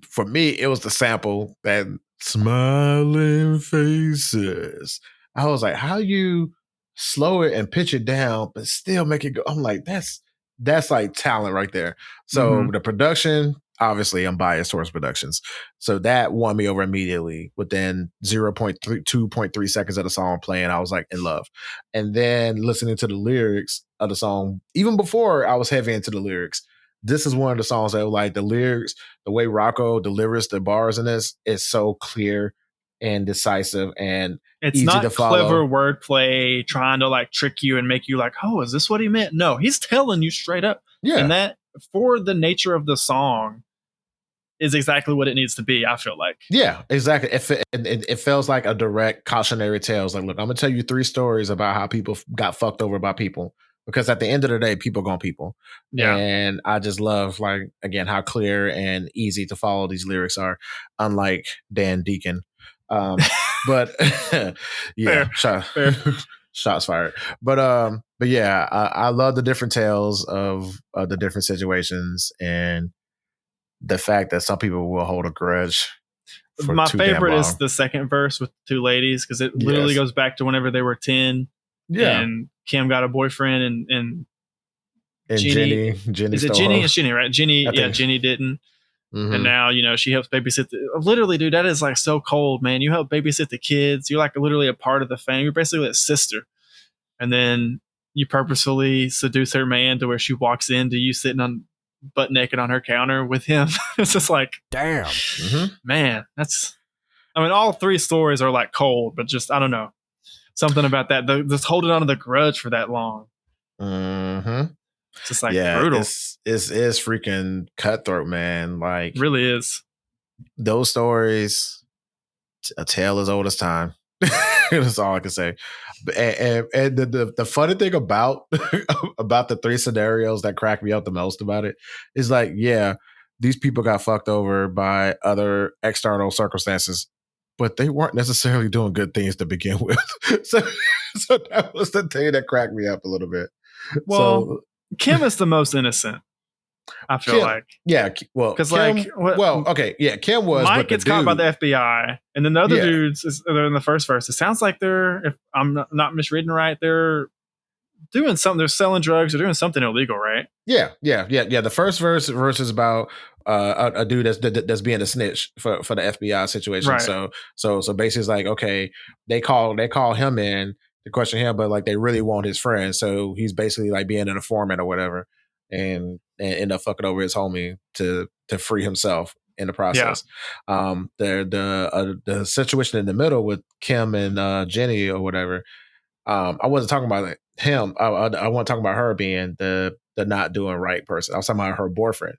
S1: For me, it was the sample that smiling faces. I was like, how you slow it and pitch it down, but still make it go? I'm like, that's like talent right there. So the production, obviously, I'm biased towards productions. So that won me over immediately. Within 2.3 seconds of the song playing, I was like in love. And then listening to the lyrics of the song, even before I was heavy into the lyrics, this is one of the songs that like the lyrics, the way Rocko delivers the bars in this is so clear and decisive, and
S2: it's
S1: easy
S2: not
S1: to follow.
S2: Clever wordplay trying to like trick you and make you like, oh, is this what he meant? No, he's telling you straight up.
S1: Yeah.
S2: And that, for the nature of the song, is exactly what it needs to be, I feel like.
S1: Yeah, exactly. It feels like a direct cautionary tale. It's like, look, I'm going to tell you 3 stories about how people got fucked over by people. Because at the end of the day, people gonna people. Yeah. And I just love, like, again, how clear and easy to follow these lyrics are, unlike Dan Deacon. But yeah, shots fired. But yeah, I love the different tales of the different situations and the fact that some people will hold a grudge.
S2: My favorite is the second verse with the 2 ladies, because it literally goes back to whenever they were 10. Yeah. And Kim got a boyfriend and Jenny is it Jenny? It's Jenny, right? Jenny, Jenny didn't. And now, you know, she helps babysit. Literally, dude, that is like so cold, man. You help babysit the kids. You're like literally a part of the family. You're basically a sister. And then you purposefully seduce her man to where she walks into you sitting on butt naked on her counter with him. It's just like, damn, man, that's, I mean, all 3 stories are like cold, but just, I don't know. Something about that, just holding on to the grudge for that long. It's just like brutal.
S1: It's freaking cutthroat, man. Like,
S2: really is.
S1: Those stories, a tale as old as time. That's all I can say. And the funny thing about the 3 scenarios that crack me up the most about it is like, yeah, these people got fucked over by other external circumstances, but they weren't necessarily doing good things to begin with. so that was the thing that cracked me up a little bit.
S2: Well, Kim is the most innocent, I feel like.
S1: Yeah, well, because like, Kim was.
S2: Mike gets caught by the FBI, and then the other dudes, they're in the first verse. It sounds like they're, if I'm not misreading right, they're doing something. They're selling drugs. They're doing something illegal, right?
S1: Yeah. The first verse is about a dude that's being a snitch for the FBI situation. Right. So basically, it's like, okay, they call him in to question him, but like they really want his friend. So he's basically like being an informant or whatever, and end up fucking over his homie to free himself in the process. Yeah. The situation in the middle with Kim and Jenny or whatever. I wasn't talking about him. I wasn't talking about her being the not doing right person. I was talking about her boyfriend.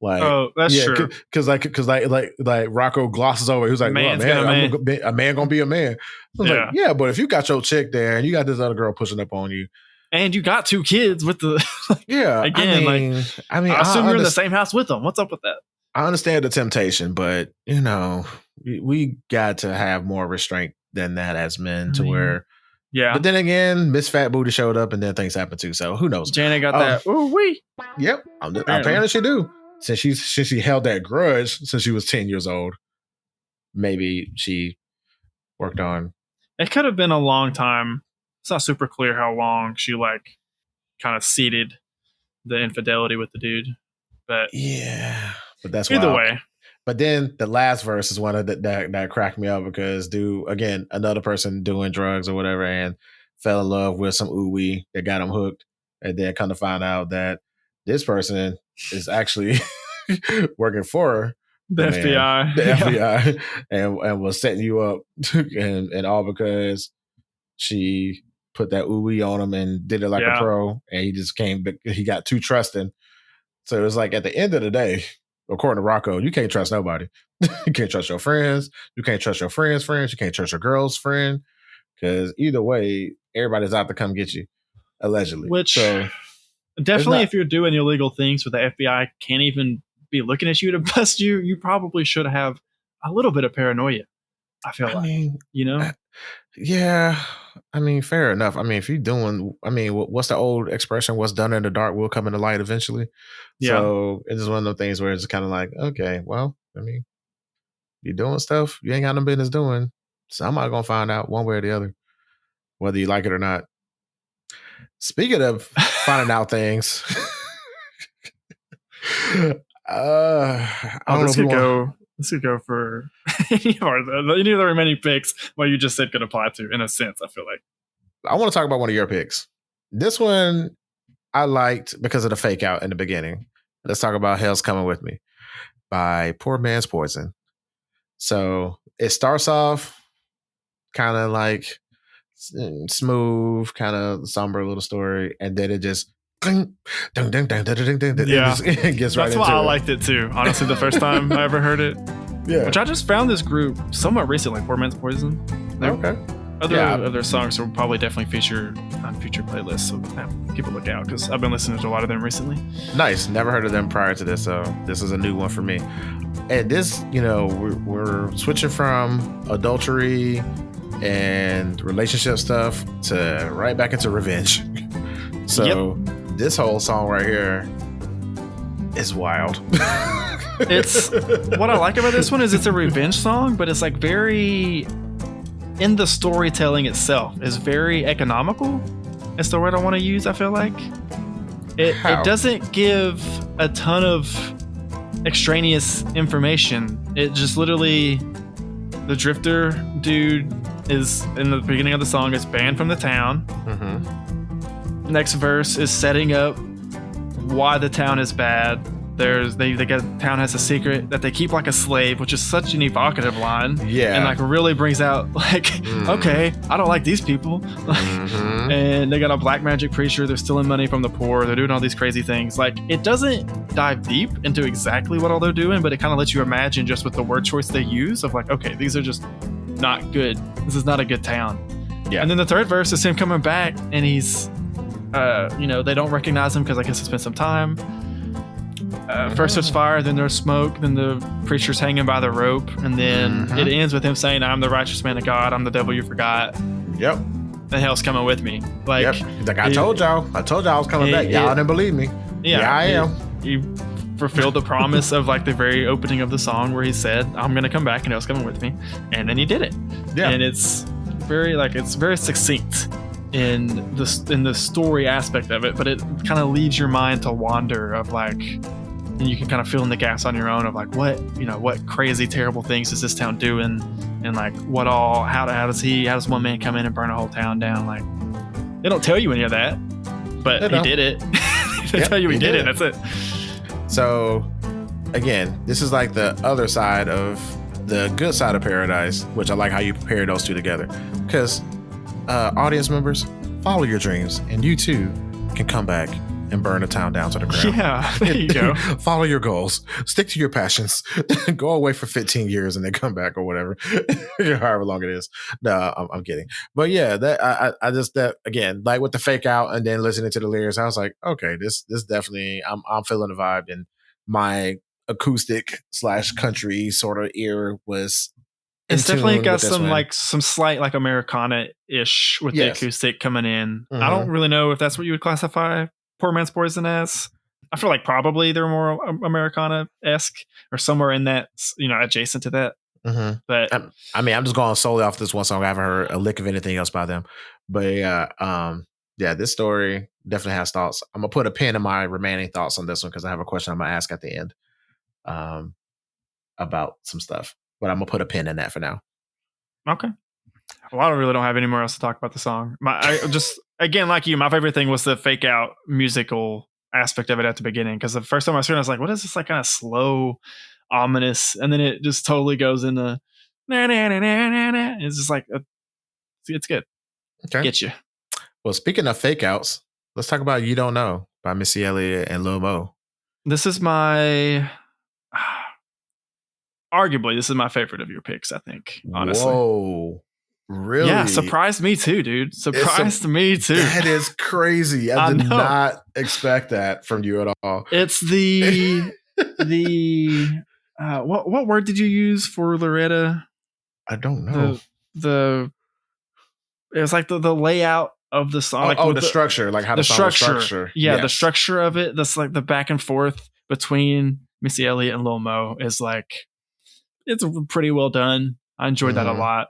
S1: Like,
S2: oh, that's true.
S1: Because Rocko glosses over. He was like, "Well, man, a man gonna be a man." I was like, "Yeah, but if you got your chick there and you got this other girl pushing up on you,
S2: and you got 2 kids with the again, I assume you're in the same house with them. What's up with that?"
S1: I understand the temptation, but you know, we got to have more restraint than that as men to where. Yeah. But then again, Miss Fat Booty showed up and then things happened too. So who knows?
S2: Janet got that. Ooh wee.
S1: Yep. Apparently she do. Since she held that grudge since she was 10 years old. Maybe she worked on.
S2: It could have been a long time. It's not super clear how long she like kind of seeded the infidelity with the dude. But
S1: yeah, but that's
S2: either
S1: wild.
S2: way.
S1: But then the last verse is one of that cracked me up because, dude, again, another person doing drugs or whatever and fell in love with some ooey that got him hooked, and then come to find out that this person is actually working for
S2: the FBI,
S1: the FBI, and was setting you up, and all because she put that ooey on him and did it like a pro, and he just he got too trusting. So it was like at the end of the day, according to Rocko, you can't trust nobody. You can't trust your friends. You can't trust your friends' friends. You can't trust your girl's friend. Because either way, everybody's out to come get you, allegedly.
S2: Which, so, definitely, if you're doing illegal things where the FBI can't even be looking at you to bust you, you probably should have a little bit of paranoia. I feel
S1: yeah, I mean, fair enough. I mean, if you're doing, what's the old expression? What's done in the dark will come in the light eventually. Yeah. So it's just one of those things where it's kind of like, okay, well, I mean, you're doing stuff you ain't got no business doing. Somebody gonna find out one way or the other, whether you like it or not. Speaking of finding out things,
S2: this could go for any of the remaining picks. What you just said could apply to, in a sense. I feel like
S1: I want to talk about one of your picks. This one I liked because of the fake out in the beginning. Let's talk about "Hell's Coming With Me" by Poor Man's Poison. So it starts off kind of like smooth, kind of somber little story, and then it just it gets right into it.
S2: That's why I liked it too. Honestly, the first time I ever heard it, which I just found this group somewhat recently, Poor Man's Poison. Okay. Other of their songs will probably definitely feature on future playlists, so keep a look out because I've been listening to a lot of them recently.
S1: Nice. Never heard of them prior to this, so this is a new one for me. And this, we're switching from adultery and relationship stuff to right back into revenge. So this whole song right here is wild.
S2: It's what I like about this one is it's a revenge song, but it's like very in the storytelling itself is very economical. That's the word I want to use. I feel like it doesn't give a ton of extraneous information. It just literally, the drifter dude is in the beginning of the song is banned from the town. Mm-hmm. Next verse is setting up why the town is bad. Town has a secret that they keep like a slave, which is such an evocative line. Yeah. And like really brings out like, okay, I don't like these people. Mm-hmm. And they got a black magic preacher. They're stealing money from the poor. They're doing all these crazy things. Like it doesn't dive deep into exactly what all they're doing, but it kind of lets you imagine just with the word choice they use of like, okay, these are just not good. This is not a good town. Yeah. And then the third verse is him coming back and he's, they don't recognize him because I guess it's been some time. First there's fire, then there's smoke, then the preacher's hanging by the rope, and then it ends with him saying, "I'm the righteous man of God, I'm the devil you forgot."
S1: Yep.
S2: The hell's coming with me. Like,
S1: He's like, I told y'all I was coming back. Y'all didn't believe me. Yeah, I am.
S2: He fulfilled the promise of like the very opening of the song where he said, "I'm gonna come back and hell's coming with me," and then he did it. Yeah. And it's very succinct in the story aspect of it, but it kind of leaves your mind to wander of like, and you can kind of fill in the gaps on your own of like what crazy terrible things is this town doing, and like how does one man come in and burn a whole town down? Like they don't tell you any of that, but he did it. They tell you he did it. That's it.
S1: So again, this is like the other side of the good side of Paradise, which I like how you compare those two together, because audience members, follow your dreams and you too can come back and burn the town down to the ground.
S2: Yeah, there you go.
S1: Follow your goals. Stick to your passions. Go away for 15 years and then come back or whatever, however long it is. No, I'm kidding. But yeah, that I just that again, like with the fake out and then listening to the lyrics, I was like, okay, this definitely I'm feeling the vibe, and my acoustic / country sort of ear was.
S2: It's definitely got some slight like Americana-ish with the acoustic coming in. Mm-hmm. I don't really know if that's what you would classify Poor Man's Poison as. I feel like probably they're more Americana-esque or somewhere in that, adjacent to that. Mm-hmm. But
S1: I'm just going solely off this one song. I haven't heard a lick of anything else by them. But this story, definitely has thoughts. I'm gonna put a pin in my remaining thoughts on this one because I have a question I'm gonna ask at the end about some stuff. But I'm gonna put a pin in that for now.
S2: Okay. Well, I really don't have any more else to talk about the song. I just, again, like you, my favorite thing was the fake out musical aspect of it at the beginning. Because the first time I was hearing it, I was like, what is this, like, kind of slow, ominous? And then it just totally goes into na na na na na na. It's just like, it's good.
S1: Okay.
S2: Get you.
S1: Well, speaking of fake outs, let's talk about You Don't Know by Missy Elliott and Lil Mo.
S2: This is my... arguably, this is my favorite of your picks, I think, honestly.
S1: Whoa. Really?
S2: Yeah, surprised me too, dude. Surprised me too.
S1: That is crazy. I did not expect that from you at all.
S2: It's the what word did you use for Loretta?
S1: I don't know.
S2: It was like the layout of the song.
S1: The structure, like how the song was structured.
S2: Yeah, yes. The structure of it. That's like the back and forth between Missy Elliott and Lil Mo is like, it's pretty well done. I enjoyed that a lot.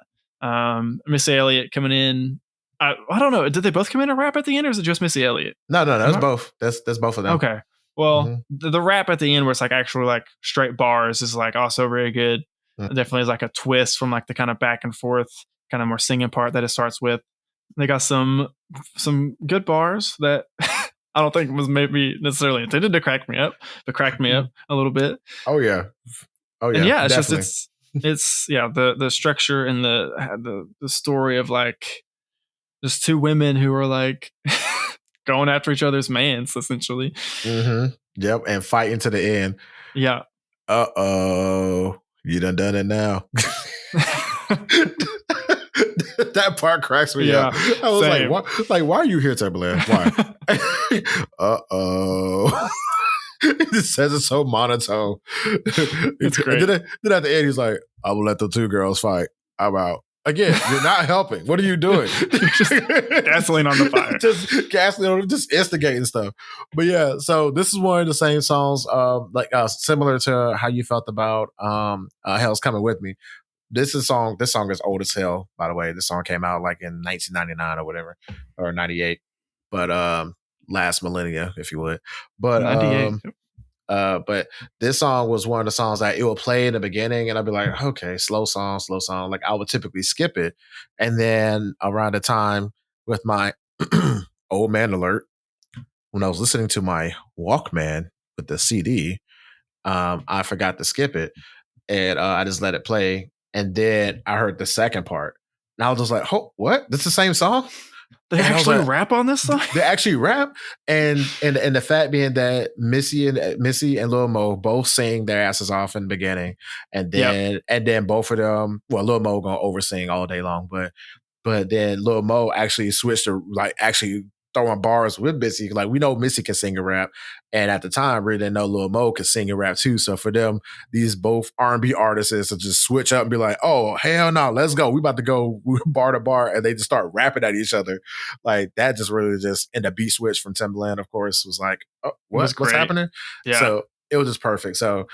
S2: Missy Elliott coming in. I don't know. Did they both come in and rap at the end, or is it just Missy Elliott?
S1: No, that's both. That's both of them.
S2: Okay. Well, the rap at the end, where it's like actual like straight bars, is like also very good. It definitely is like a twist from like the kind of back and forth, kind of more singing part that it starts with. They got some good bars that I don't think was maybe necessarily intended to crack me up, but cracked me up a little bit.
S1: Oh yeah.
S2: And yeah, it's definitely. It's the structure and the story of like just two women who are like going after each other's mans, essentially.
S1: Yep, and fighting to the end.
S2: Yeah.
S1: You done it now. That part cracks me up. I was same. Like, why are you here, Timberland? Why? It says it so monotone.
S2: It's great.
S1: Then at the end, he's like, I will let the two girls fight. I'm out. Again, you're not helping. What are you doing?
S2: Just gasoline on the fire.
S1: Just gasoline, just instigating stuff. But yeah, so this is one of the same songs, similar to how you felt about Hell's Coming With Me. This song is old as hell, by the way. This song came out like in 1999 or whatever, or 98. But last millennia, if you would. But
S2: 98.
S1: But this song was one of the songs that it would play in the beginning, and I'd be like, okay, slow song. Like I would typically skip it. And then around the time with my old man alert, when I was listening to my Walkman with the CD, I forgot to skip it. And I just let it play. And then I heard the second part. And I was just like, oh, what? This is the same song?
S2: They actually rap on this song?
S1: They actually rap. And the fact being that Missy and Lil Mo both sing their asses off in the beginning. And then both of them, well, Lil Mo gonna oversing all day long, but then Lil Mo actually switched to like actually throwing bars with Missy. Like we know Missy can sing and rap, and at the time we didn't know Lil Mo could sing and rap too. So for them, these both R&B artists to just switch up and be like, "Oh hell no, let's go! We about to go bar to bar," and they just start rapping at each other. Like that just really just, and the beat switch from Timbaland, of course, was like, "Oh, what's happening?" Yeah. So it was just perfect. So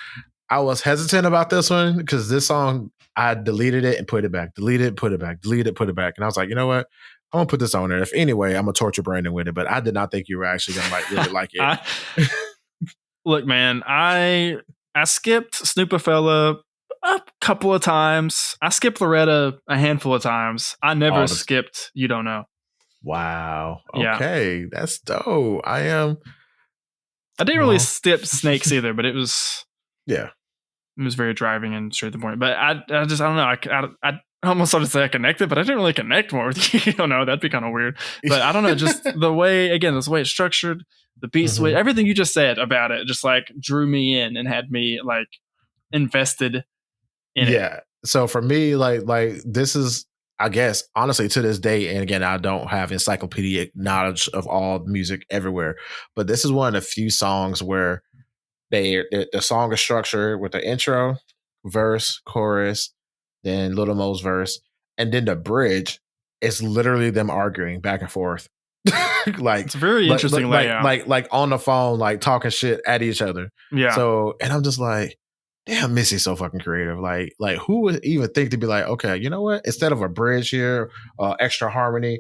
S1: I was hesitant about this one because this song I deleted it and put it back, deleted it, put it back, deleted it, put it back, and I was like, you know what? I'm gonna put this on there. If anyway, I'm gonna torture Brandon with it, but I did not think you were actually gonna really like it.
S2: Look, man, I skipped Snoopafella a couple of times. I skipped Loretta a handful of times. I never skipped You Don't Know.
S1: Wow. Okay, that's dope. I
S2: didn't really skip Snakes either, but it was
S1: it
S2: was very driving and straight to the point. But I don't know. I almost started to say I connected, but I didn't really connect more with You Don't Know. That'd be kind of weird. But I don't know, just the way it's structured, the beat switch, everything you just said about it just like drew me in and had me like invested in it.
S1: Yeah. So for me, like this is, I guess, honestly, to this day, and again, I don't have encyclopedic knowledge of all music everywhere, but this is one of the few songs where the song is structured with the intro, verse, chorus, then Lil Mo's verse, and then the bridge is literally them arguing back and forth. Like
S2: it's a very interesting layout.
S1: Like on the phone, like talking shit at each other.
S2: Yeah.
S1: So, and I'm just like, damn, Missy's so fucking creative. Like who would even think to be like, okay, you know what? Instead of a bridge here, extra harmony,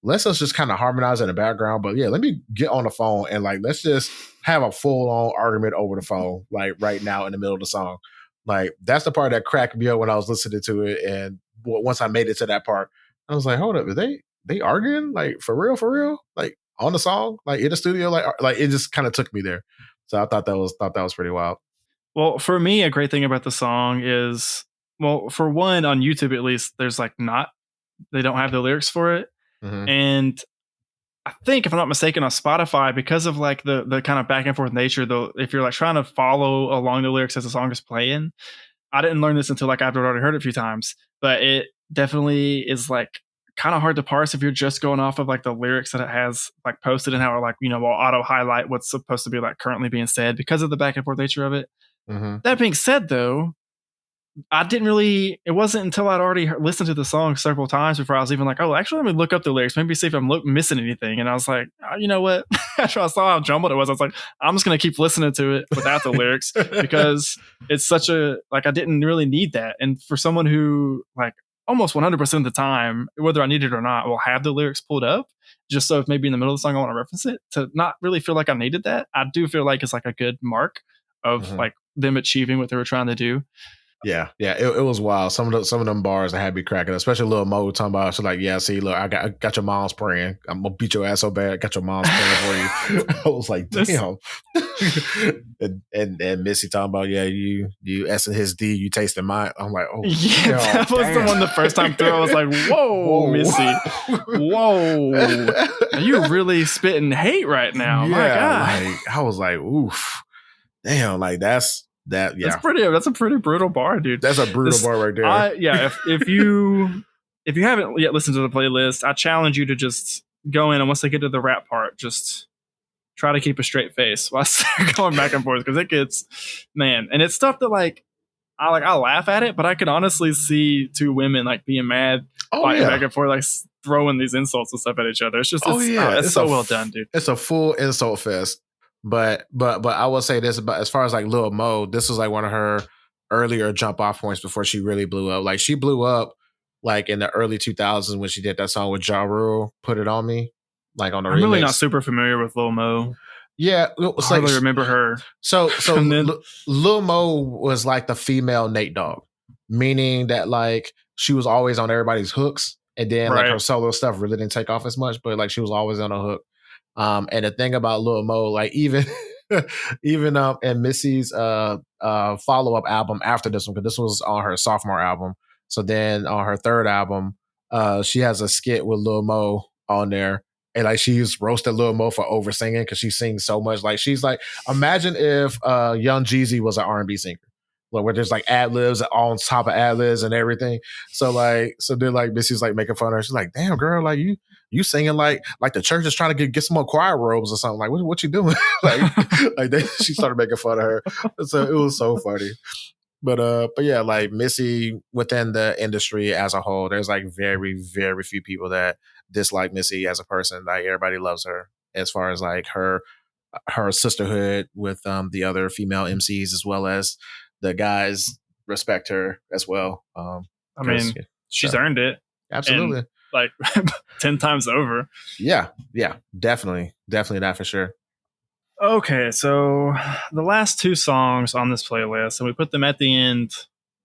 S1: let's us just kind of harmonize in the background. But yeah, let me get on the phone and like let's just have a full on argument over the phone, like right now in the middle of the song. Like that's the part that cracked me up when I was listening to it. And once I made it to that part, I was like, hold up, are they arguing like for real, like on the song, like in the studio, like it just kind of took me there. So I thought that was pretty wild.
S2: Well, for me, a great thing about the song is, well, for one, on YouTube at least, there's like they don't have the lyrics for it.
S1: Mm-hmm.
S2: And I think, if I'm not mistaken, on Spotify, because of like the kind of back and forth nature, though, if you're like trying to follow along the lyrics as the song is playing, I didn't learn this until like after I'd already heard it a few times, but it definitely is like kind of hard to parse if you're just going off of like the lyrics that it has like posted and how it like, will auto highlight what's supposed to be like currently being said because of the back and forth nature of it.
S1: Mm-hmm.
S2: That being said, though, it wasn't until I'd already listened to the song several times before I was even like, oh, actually, let me look up the lyrics, maybe see if I'm missing anything. And I was like, oh, you know what? After I saw how jumbled it was, I was like, I'm just going to keep listening to it without the lyrics because it's such I didn't really need that. And for someone who like almost 100% of the time, whether I need it or not, will have the lyrics pulled up just so if maybe in the middle of the song I want to reference it, to not really feel like I needed that. I do feel like it's like a good mark of like them achieving what they were trying to do.
S1: Yeah, it was wild. Some of them bars I had me cracking, especially Lil Mo talking about. She's like, "Yeah, see, look, I got your mom's praying. I'm gonna beat your ass so bad. I got your mom's praying for you." I was like, "Damn." and Missy talking about, "Yeah, you S and his D, you tasting mine." I'm like, "Oh,
S2: yeah, that was the one the first time through. I was like, whoa. Missy, whoa, are you really spitting hate right now?" Yeah, my God.
S1: Like I was like, "Oof, damn!" Like that's." Yeah,
S2: that's a pretty brutal bar, dude.
S1: That's a brutal bar right there.
S2: If you haven't yet listened to the playlist, I challenge you to just go in and once they get to the rap part, just try to keep a straight face while going back and forth because it gets, man, and it's stuff that like I laugh at it, but I could honestly see two women like being mad, fighting back and forth, like throwing these insults and stuff at each other. It's just it's so well done, dude.
S1: It's a full insult fest. But I will say this about as far as like Lil Mo, this was like one of her earlier jump off points before she really blew up. Like she blew up like in the early 2000s when she did that song with Ja Rule, "Put It On Me," like on the remix.
S2: I'm really not super familiar with Lil Mo.
S1: Yeah,
S2: I really remember her.
S1: So Lil Mo was like the female Nate Dogg, meaning that like she was always on everybody's hooks, and then like her solo stuff really didn't take off as much, but like she was always on a hook. And the thing about Lil Mo, like even in Missy's follow-up album after this one, because this was on her sophomore album. So then on her third album, she has a skit with Lil Mo on there. And like she's roasted Lil Mo for over singing because she sings so much. Like she's like, imagine if Young Jeezy was an R&B singer. Like where there's like ad libs on top of ad libs and everything. So then like Missy's like making fun of her. She's like, "Damn girl, like you singing like the church is trying to get some more choir robes or something. Like what you doing?" She started making fun of her. So it was so funny. But yeah, like Missy within the industry as a whole, there's like very, very few people that dislike Missy as a person. Like everybody loves her as far as like her sisterhood with the other female MCs as well as the guys respect her as well.
S2: I mean, she's earned it.
S1: Absolutely.
S2: And, like 10 times over.
S1: Yeah, definitely that for sure.
S2: Okay, so the last two songs on this playlist, and we put them at the end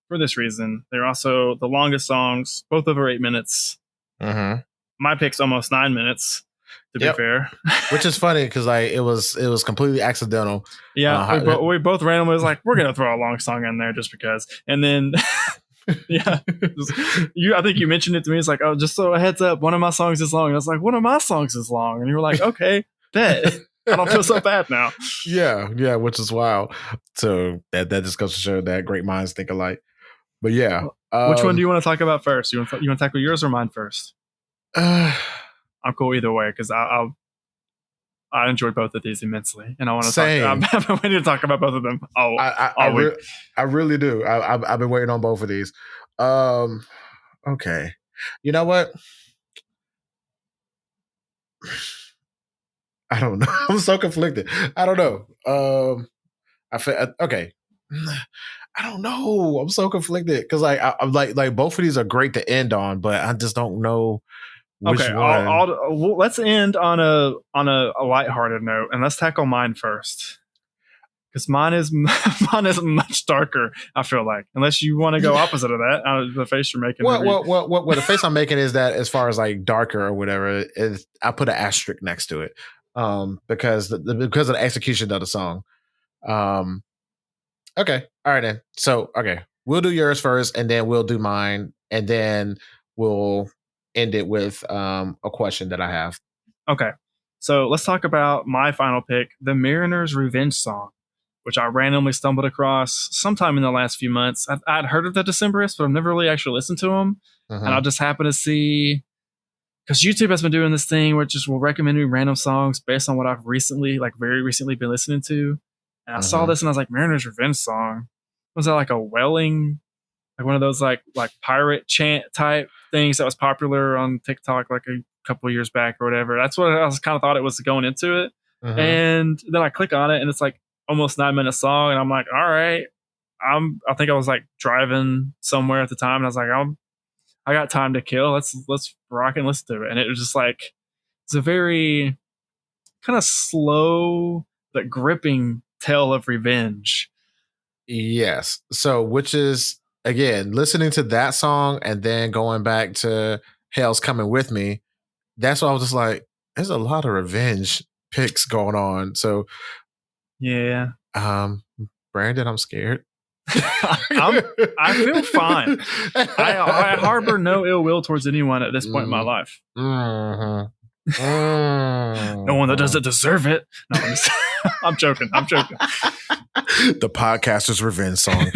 S2: for this reason. They're also the longest songs, both over 8 minutes.
S1: Mm-hmm.
S2: My pick's almost 9 minutes, to be fair.
S1: Which is funny because like it was completely accidental.
S2: Yeah, we both randomly was like, we're gonna throw a long song in there just because, and then. Yeah, I think you mentioned it to me. It's like, oh, just so a heads up, one of my songs is long. And I was like, one of my songs is long, and you were like, okay, bet. I don't feel so bad now.
S1: Yeah, which is wild. So that just goes to show that great minds think alike. But yeah,
S2: which one do you want to talk about first? You want to tackle yours or mine first? I'm cool either way because I enjoyed both of these immensely, and I want to talk. I've been waiting to talk about both of them.
S1: I really do. I've been waiting on both of these. Okay, you know what? I don't know. I'm so conflicted. I don't know. I feel okay. I don't know. I'm so conflicted because like I'm like both of these are great to end on, but I just don't know
S2: Okay, well, let's end on a lighthearted note, and let's tackle mine first. Because mine is much darker, I feel like. Unless you want to go opposite of that, the face you're making.
S1: What the face I'm making is that as far as like darker or whatever, is I put an asterisk next to it, because of the execution of the song. Okay, all right then. So we'll do yours first, and then we'll do mine, and then we'll end it with a question that I have.
S2: Okay, so let's talk about my final pick, the Mariner's Revenge song, which I randomly stumbled across sometime in the last few months. I'd heard of the Decemberists, but I've never really actually listened to them. And I just happened to see, because YouTube has been doing this thing where it just will recommend me random songs based on what I've very recently been listening to. And I saw this and I was like, Mariner's Revenge song. Was that like a wailing, like one of those like pirate chant type things that was popular on TikTok like a couple of years back or whatever? That's what I was kind of thought it was going into it. And then I click on it and it's like almost 9-minute song, and I'm like, all right, I think I was like driving somewhere at the time, and I was like, I got time to kill. Let's rock and listen to it. And it was just like, it's a very kind of slow but gripping tale of revenge.
S1: Yes. So, which is again listening to that song and then going back to Hell's Coming With Me. That's why I was just like, there's a lot of revenge picks going on. So.
S2: Yeah.
S1: Brandon, I'm scared.
S2: I feel fine. I harbor no ill will towards anyone at this point in my life. No one that doesn't deserve it. No, I'm joking.
S1: The podcaster's revenge song.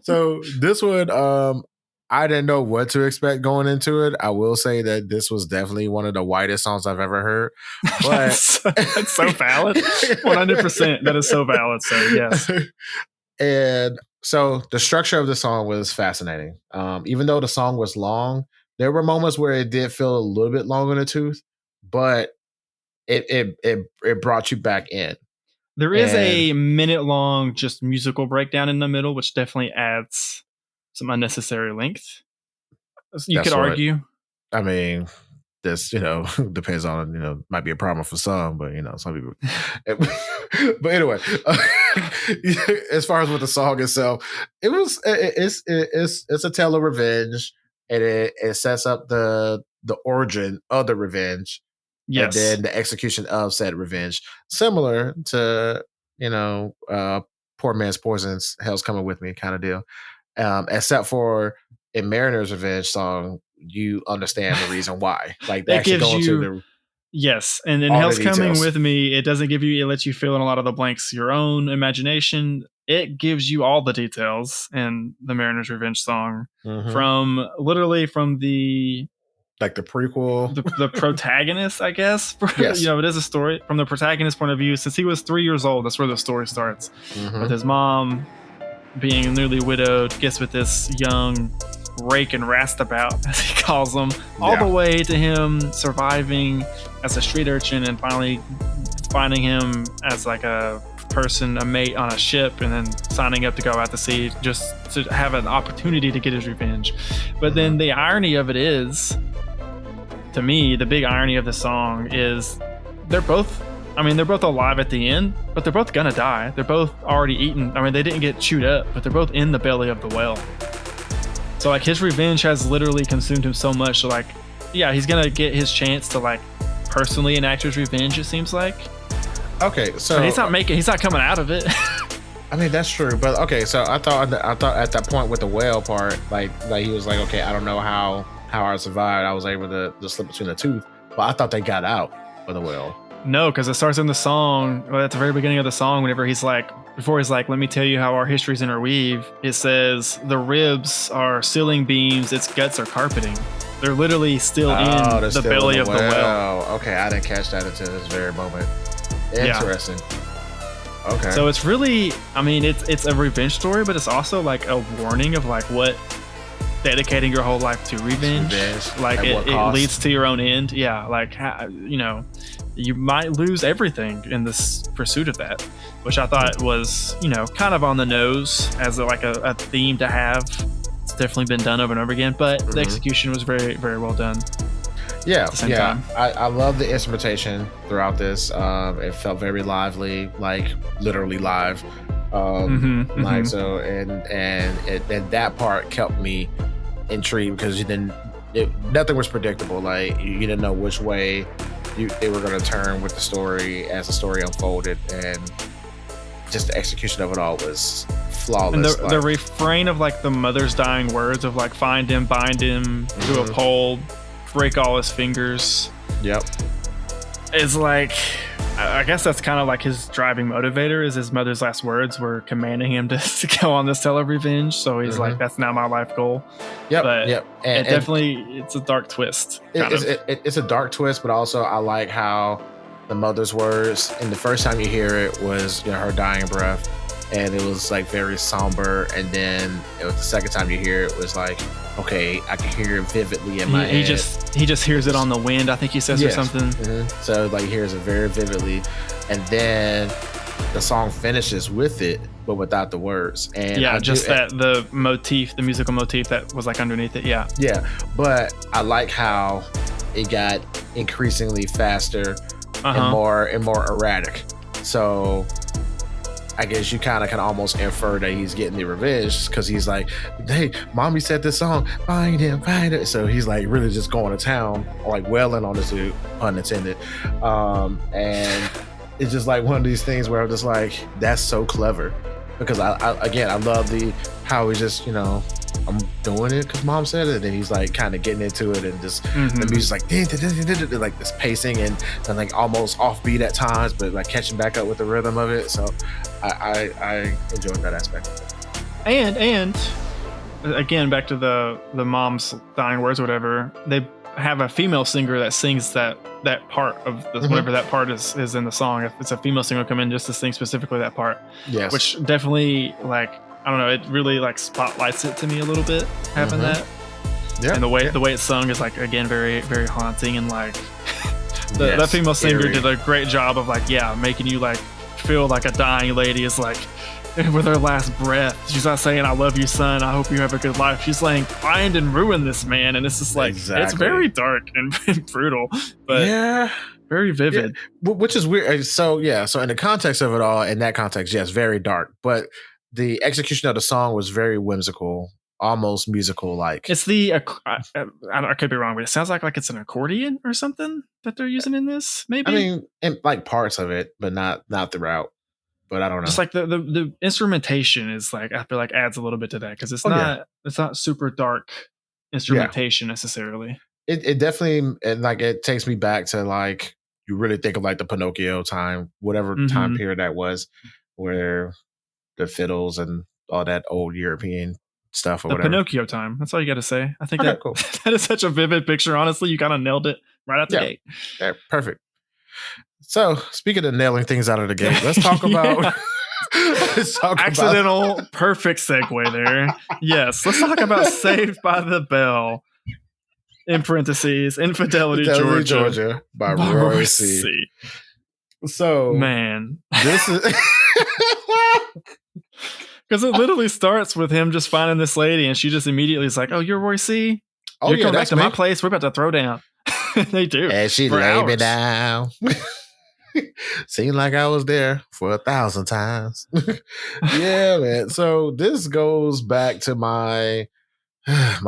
S1: So this one, I didn't know what to expect going into it. I will say that this was definitely one of the whitest songs I've ever heard. But
S2: that's so valid. 100%. That is so valid. So yes.
S1: And so the structure of the song was fascinating. Even though the song was long, there were moments where it did feel a little bit long in the tooth, but it brought you back in.
S2: There is a minute-long just musical breakdown in the middle, which definitely adds some unnecessary length. You could argue.
S1: I mean, this, depends on, might be a problem for some, but, some people. But anyway, as far as with the song itself, it's a tale of revenge, and it sets up the origin of the revenge. Yes. And then the execution of said revenge, similar to, Poor Man's Poison's Hell's Coming With Me kind of deal. Except for in Mariner's Revenge song, you understand the reason why. Like that gives you
S2: yes, and in Hell's Coming With Me, it doesn't give you. It lets you fill in a lot of the blanks, your own imagination. It gives you all the details in the Mariner's Revenge song, from the
S1: like the prequel,
S2: the protagonist, I guess.
S1: Yes.
S2: It is a story from the protagonist's point of view. Since he was 3 years old, that's where the story starts with his mom being newly widowed, gets with this young rake and rastabout, as he calls them, all the way to him surviving as a street urchin and finally finding him as like a mate on a ship, and then signing up to go out to sea just to have an opportunity to get his revenge. But then the irony of it is, to me, the big irony of the song is they're both alive at the end, but they're both gonna die. They're both already eaten. I mean, they didn't get chewed up, but they're both in the belly of the whale. So like his revenge has literally consumed him so much. So like, yeah, he's gonna get his chance to like personally enact his revenge, it seems like.
S1: Okay, so
S2: but he's not coming out of it.
S1: I mean, that's true, but okay, so I thought at that point with the whale part, like he was like, okay, I don't know how I survived. I was able to slip between the tooth, but I thought they got out of the whale.
S2: No, because it starts in the song, at the very beginning of the song, whenever before he's like, let me tell you how our histories interweave, it says, the ribs are ceiling beams, its guts are carpeting. They're literally still in the belly of the whale.
S1: Okay, I didn't catch that until this very moment. Interesting. Yeah. Okay.
S2: So it's really, I mean, it's a revenge story, but it's also like a warning of like what dedicating your whole life to revenge. Like it leads to your own end. Yeah, like you might lose everything in this pursuit of that, which I thought was kind of on the nose as a theme to have. It's definitely been done over and over again, but the execution was very, very well done.
S1: Yeah, yeah. I love the instrumentation throughout this. It felt very lively, like literally live. Like so, and that part kept me intrigued because nothing was predictable. Like you didn't know which way they were going to turn with the story as the story unfolded, and just the execution of it all was flawless.
S2: And the refrain of like the mother's dying words of like find him, bind him to a pole, break all his fingers.
S1: Yep.
S2: Is like, I guess that's kind of like his driving motivator. Is his mother's last words were commanding him to go on this tale of revenge. So he's like, that's now my life goal.
S1: Yep.
S2: But
S1: yep.
S2: And it's a dark twist.
S1: It's a dark twist, but also I like how the mother's words, and the first time you hear it was her dying breath, and it was like very somber, and then the second time you hear it was like, okay, I can hear it vividly in my head.
S2: He just hears it on the wind, I think he says, or something.
S1: So like he hears it very vividly, and then the song finishes with it, but without the words. And
S2: the musical motif that was like underneath it. Yeah,
S1: but I like how it got increasingly faster and more erratic. So I guess you kind of can almost infer that he's getting the revenge, because he's like, hey, mommy said this song, find him. So he's like really just going to town, like wailing on this dude, pun intended. And it's just like one of these things where I'm just like, that's so clever, because I love how he just, I'm doing it because mom said it, and he's like kind of getting into it, and just the music's like like this pacing and like almost offbeat at times, but like catching back up with the rhythm of it. So I enjoyed that aspect of it.
S2: And again, back to the mom's dying words or whatever, they have a female singer that sings that part of this, whenever that part is in the song. If it's a female singer come in just to sing specifically that part,
S1: yes,
S2: which definitely, like, I don't know, it really like spotlights it to me a little bit, having that. Yeah. And the way it's sung is like, again, very, very haunting, and like that female singer did a great job of like, making you like feel like a dying lady is like, with her last breath, she's not saying I love you, son, I hope you have a good life. She's saying find and ruin this man. And it's just like, It's very dark and brutal, but very vivid.
S1: Which is weird. So in the context of it all, in that context, yes, very dark, but the execution of the song was very whimsical, almost musical like.
S2: It's I could be wrong, but it sounds like it's an accordion or something that they're using in this, maybe.
S1: I mean, in like parts of it, but not throughout. But I don't know.
S2: Just like the instrumentation is like, I feel like adds a little bit to that, because it's not super dark instrumentation necessarily.
S1: It definitely, and like it takes me back to like, you really think of like the Pinocchio time, whatever time period that was, where the fiddles and all that old European stuff or whatever.
S2: Pinocchio time. That's all you got to say. I think that is such a vivid picture. Honestly, you kind of nailed it right out the gate.
S1: Yeah, perfect. So, speaking of nailing things out of the gate, let's talk about
S2: perfect segue there. Yes, let's talk about Saved by the Bell. In parentheses, Infidelity, Georgia
S1: by Roy C. So,
S2: man,
S1: this is
S2: because it literally starts with him just finding this lady, and she just immediately is like, "Oh, you're Roy C. You're coming back to my place. We're about to throw down." They do,
S1: and she laid me down. Seemed like I was there for 1,000 times. Yeah, man. So this goes back to my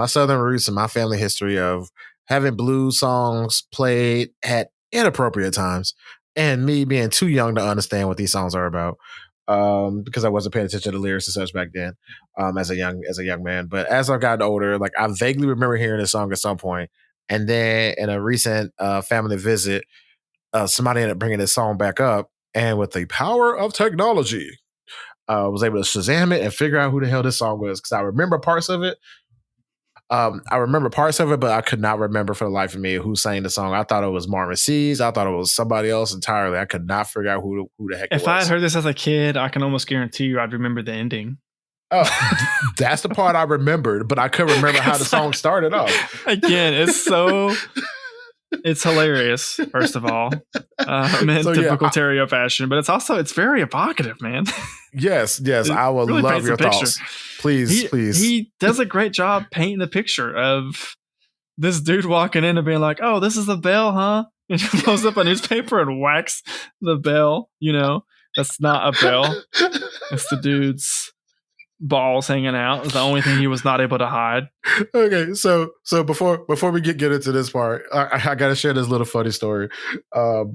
S1: Southern roots and my family history of having blues songs played at inappropriate times, and me being too young to understand what these songs are about, because I wasn't paying attention to the lyrics and such back then, as a young man. But as I've gotten older, like I vaguely remember hearing this song at some point, and then in a recent family visit, somebody ended up bringing this song back up, and with the power of technology, was able to Shazam it and figure out who the hell this song was, because I remember parts of it. But I could not remember for the life of me who sang the song. I thought it was Marvin Seas. I thought it was somebody else entirely. I could not figure out who the heck it was.
S2: If I had heard this as a kid, I can almost guarantee you I'd remember the ending.
S1: Oh, that's the part I remembered, but I couldn't remember how the song started off.
S2: Again, it's hilarious, first of all, in typical Terrio fashion, but it's very evocative, man.
S1: Yes, I will really love your thoughts. Please.
S2: He does a great job painting the picture of this dude walking in and being like, "Oh, this is the bell, huh?" And he blows up a newspaper and whacks the bell. That's not a bell. It's the dude's balls hanging out. It's the only thing he was not able to hide.
S1: Okay, so before we get into this part, I gotta share this little funny story,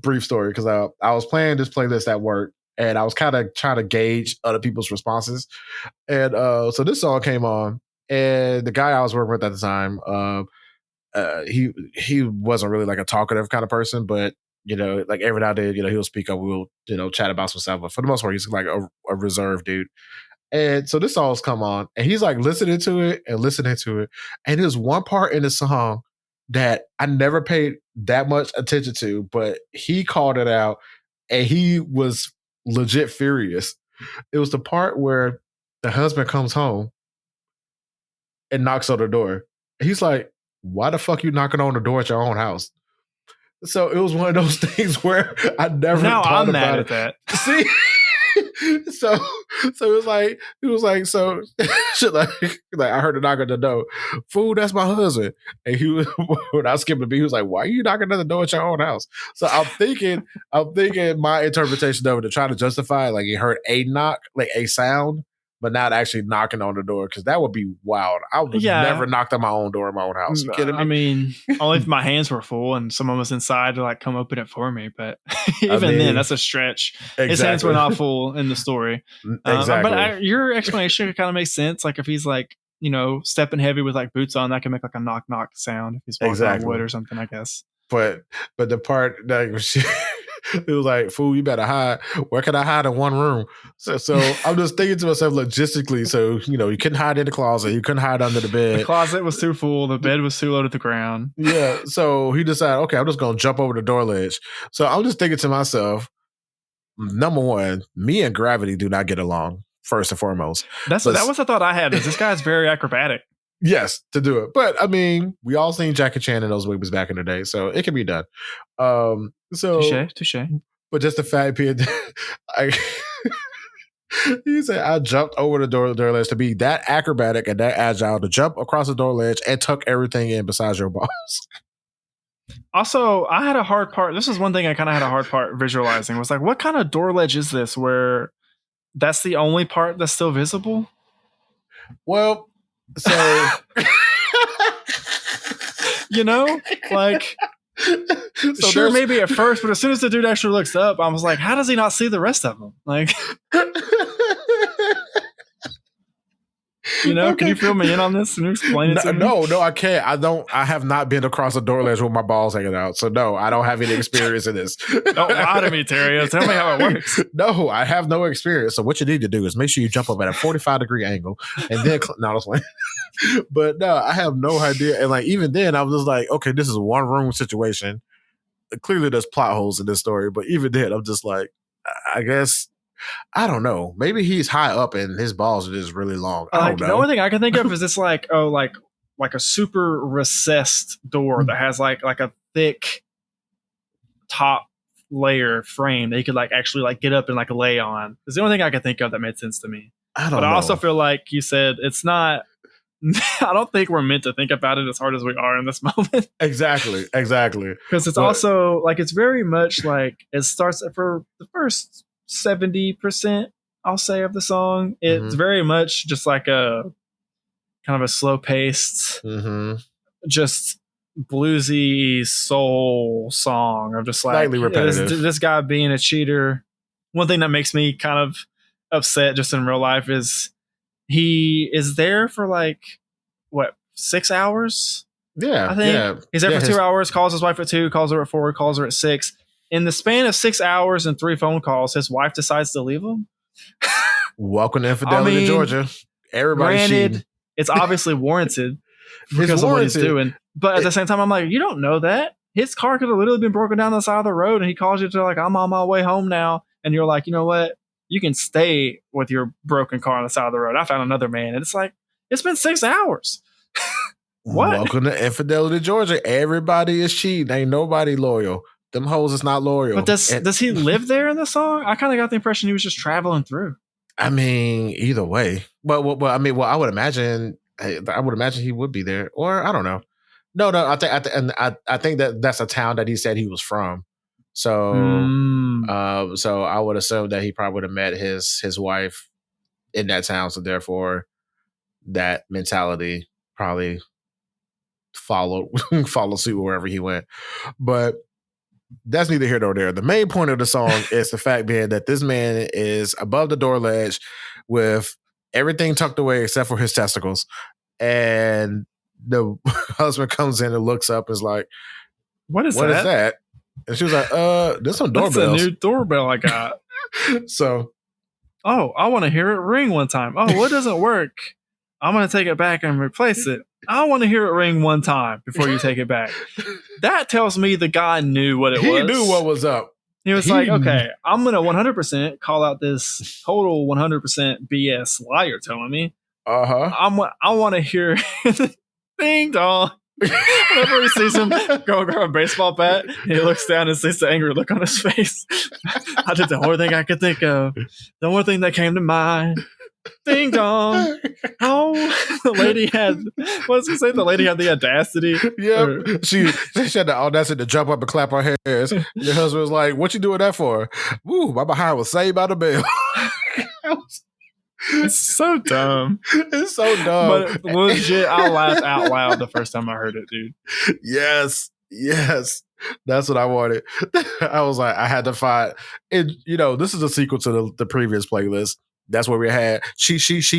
S1: brief story, because I was playing this playlist at work, and I was kind of trying to gauge other people's responses, and so this song came on, and the guy I was working with at the time, he wasn't really like a talkative kind of person, but like every now and then, he'll speak up, we'll chat about some stuff, but for the most part, he's like a reserved dude. And so this song's come on, and he's like listening to it. And there's one part in the song that I never paid that much attention to, but he called it out, and he was legit furious. It was the part where the husband comes home and knocks on the door. He's like, "Why the fuck you knocking on the door at your own house?" So it was one of those things where I never thought
S2: I'm
S1: about
S2: mad
S1: it.
S2: At that.
S1: See? So it was like so shit like I heard a knock on the door. Fool, that's my husband. And he was when I skipped the beat, he was like, "Why are you knocking on the door at your own house?" So I'm thinking my interpretation of it to try to justify like he heard a knock, like a sound, but not actually knocking on the door, because that would be wild. I would never knock on my own door in my own house. You kidding me?
S2: I mean, only if my hands were full and someone was inside to like come open it for me. But then, that's a stretch. Exactly. His hands were not full in the story.
S1: Exactly.
S2: But your explanation kind of makes sense. Like if he's like, stepping heavy with like boots on, that can make like a knock knock sound if he's walking on wood or something, I guess.
S1: But the part that it was like, "Fool, you better hide. Where can I hide in one room?" So I'm just thinking to myself logistically. So you couldn't hide in the closet, you couldn't hide under the bed.
S2: The closet was too full. The bed was too low to the ground.
S1: Yeah. So he decided, okay, I'm just gonna jump over the door ledge. So I'm just thinking to myself, number one, me and Gravity do not get along. First and foremost,
S2: that was the thought I had. Is this guy's very acrobatic.
S1: Yes, to do it. But I mean, we all seen Jackie Chan in those movies back in the day, so it can be done. So
S2: touche.
S1: But just the fact, he said, "I jumped over the door ledge to be that acrobatic and that agile to jump across the door ledge and tuck everything in besides your balls."
S2: Also, I had a hard part. This is one thing I kind of had a hard part visualizing. Was like, what kind of door ledge is this where that's the only part that's still visible?
S1: Well, so
S2: like so sure, maybe at first, but as soon as the dude actually looks up, I was like, how does he not see the rest of them? Like, okay. Can you fill me in on this and explain it to me?
S1: No, I can't. I have not been across a door ledge with my balls hanging out. So no, I don't have any experience in this.
S2: Don't lie to me, Terry. Tell me how it works.
S1: No, I have no experience. So what you need to do is make sure you jump up at a 45-degree angle and then but no, I have no idea. And like even then, I was just like, okay, this is a one room situation. Clearly, there's plot holes in this story, but even then, I'm just like, I guess. I don't know. Maybe he's high up and his balls are just really long. I don't know.
S2: The only thing I can think of is this like a super recessed door that has like a thick top layer frame that you could like actually like get up and like lay on. It's the only thing I can think of that made sense to me.
S1: I
S2: also feel like you said it's not. I don't think we're meant to think about it as hard as we are in this moment.
S1: Exactly.
S2: Because it's also like it's very much like it starts for the first 70%, I'll say, of the song. It's very much just like a kind of a slow paced, just bluesy soul song of just like
S1: slightly repetitive.
S2: This guy being a cheater. One thing that makes me kind of upset just in real life is he is there for like 6 hours?
S1: Yeah,
S2: I think he's there for 2 hours. Calls his wife at 2, calls her at 4, calls her at 6. In the span of 6 hours and 3 phone calls, his wife decides to leave him.
S1: Welcome to Infidelity, Georgia. Everybody,
S2: granted, it's obviously warranted because of what he's doing. But at the same time, I'm like, you don't know that. His car could have literally been broken down the side of the road, and he calls you to like, I'm on my way home now. And you're like, you know what? You can stay with your broken car on the side of the road. I found another man. And it's like, it's been 6 hours. What?
S1: Welcome to Infidelity, Georgia. Everybody is cheating. Ain't nobody loyal. Them hoes is not loyal.
S2: But does he live there in the song? I kind of got the impression he was just traveling through.
S1: I mean, either way. Well, I would imagine he would be there. Or I don't know. No. I think that's a town that he said he was from. So, so I would assume that he probably would have met his wife in that town. So therefore, that mentality probably follow suit wherever he went. But that's neither here nor there. The main point of the song is the fact being that this man is above the door ledge with everything tucked away except for his testicles. And the husband comes in and looks up and is like, what is that? And she was like, there's some doorbells.
S2: That's a new doorbell I got.
S1: So,
S2: I want to hear it ring one time. Oh, what doesn't work? I'm going to take it back and replace it. I want to hear it ring one time before you take it back. That tells me the guy knew what it was.
S1: He knew what was up.
S2: He was like, okay, I'm going to 100% call out this total 100% BS lie you're telling me. I want to hear ding dong. Whenever he sees him go grab a baseball bat, he looks down and sees the angry look on his face. I did the only thing I could think of. The only thing that came to mind. Ding dong. Oh, the lady had, what does he say? The lady had the audacity.
S1: Yeah. She had the audacity to jump up and clap her hands. Your husband was like, what you doing that for? Woo, my behind was saved by the bell.
S2: It's so dumb.
S1: It's so dumb.
S2: But legit, I laughed out loud the first time I heard it, dude.
S1: Yes. That's what I wanted. I was like, I had to find it. You know, this is a sequel to the previous playlist. That's where we had she fine.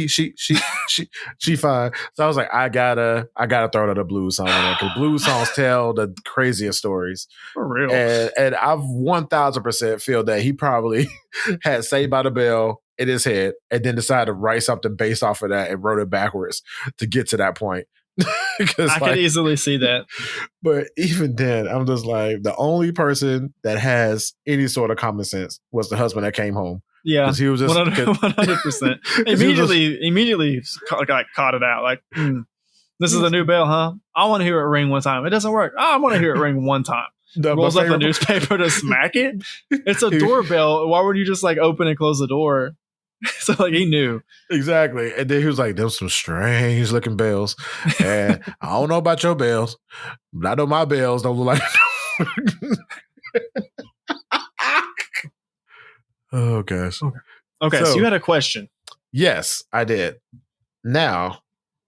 S1: So I was like, I gotta throw out a blues song in there because blues songs tell the craziest stories
S2: for real.
S1: And I've 1000% feel that he probably had Saved by the Bell in his head and then decided to write something based off of that and wrote it backwards to get to that point.
S2: I could easily see that.
S1: But even then, I'm just like, the only person that has any sort of common sense was the husband that came home.
S2: Yeah,
S1: he was just
S2: 100%. Immediately caught it out. Like, this is a new bell, huh? I want to hear it ring one time. It doesn't work. I want to hear it ring one time. Rolls up the newspaper to smack it. It's a doorbell. Why would you just like open and close the door? So like he knew
S1: exactly, and then he was like, "There's some strange looking bells, and I don't know about your bells, but I know my bells don't look like." Oh gosh.
S2: Okay, so you had a question.
S1: Yes, I did. Now,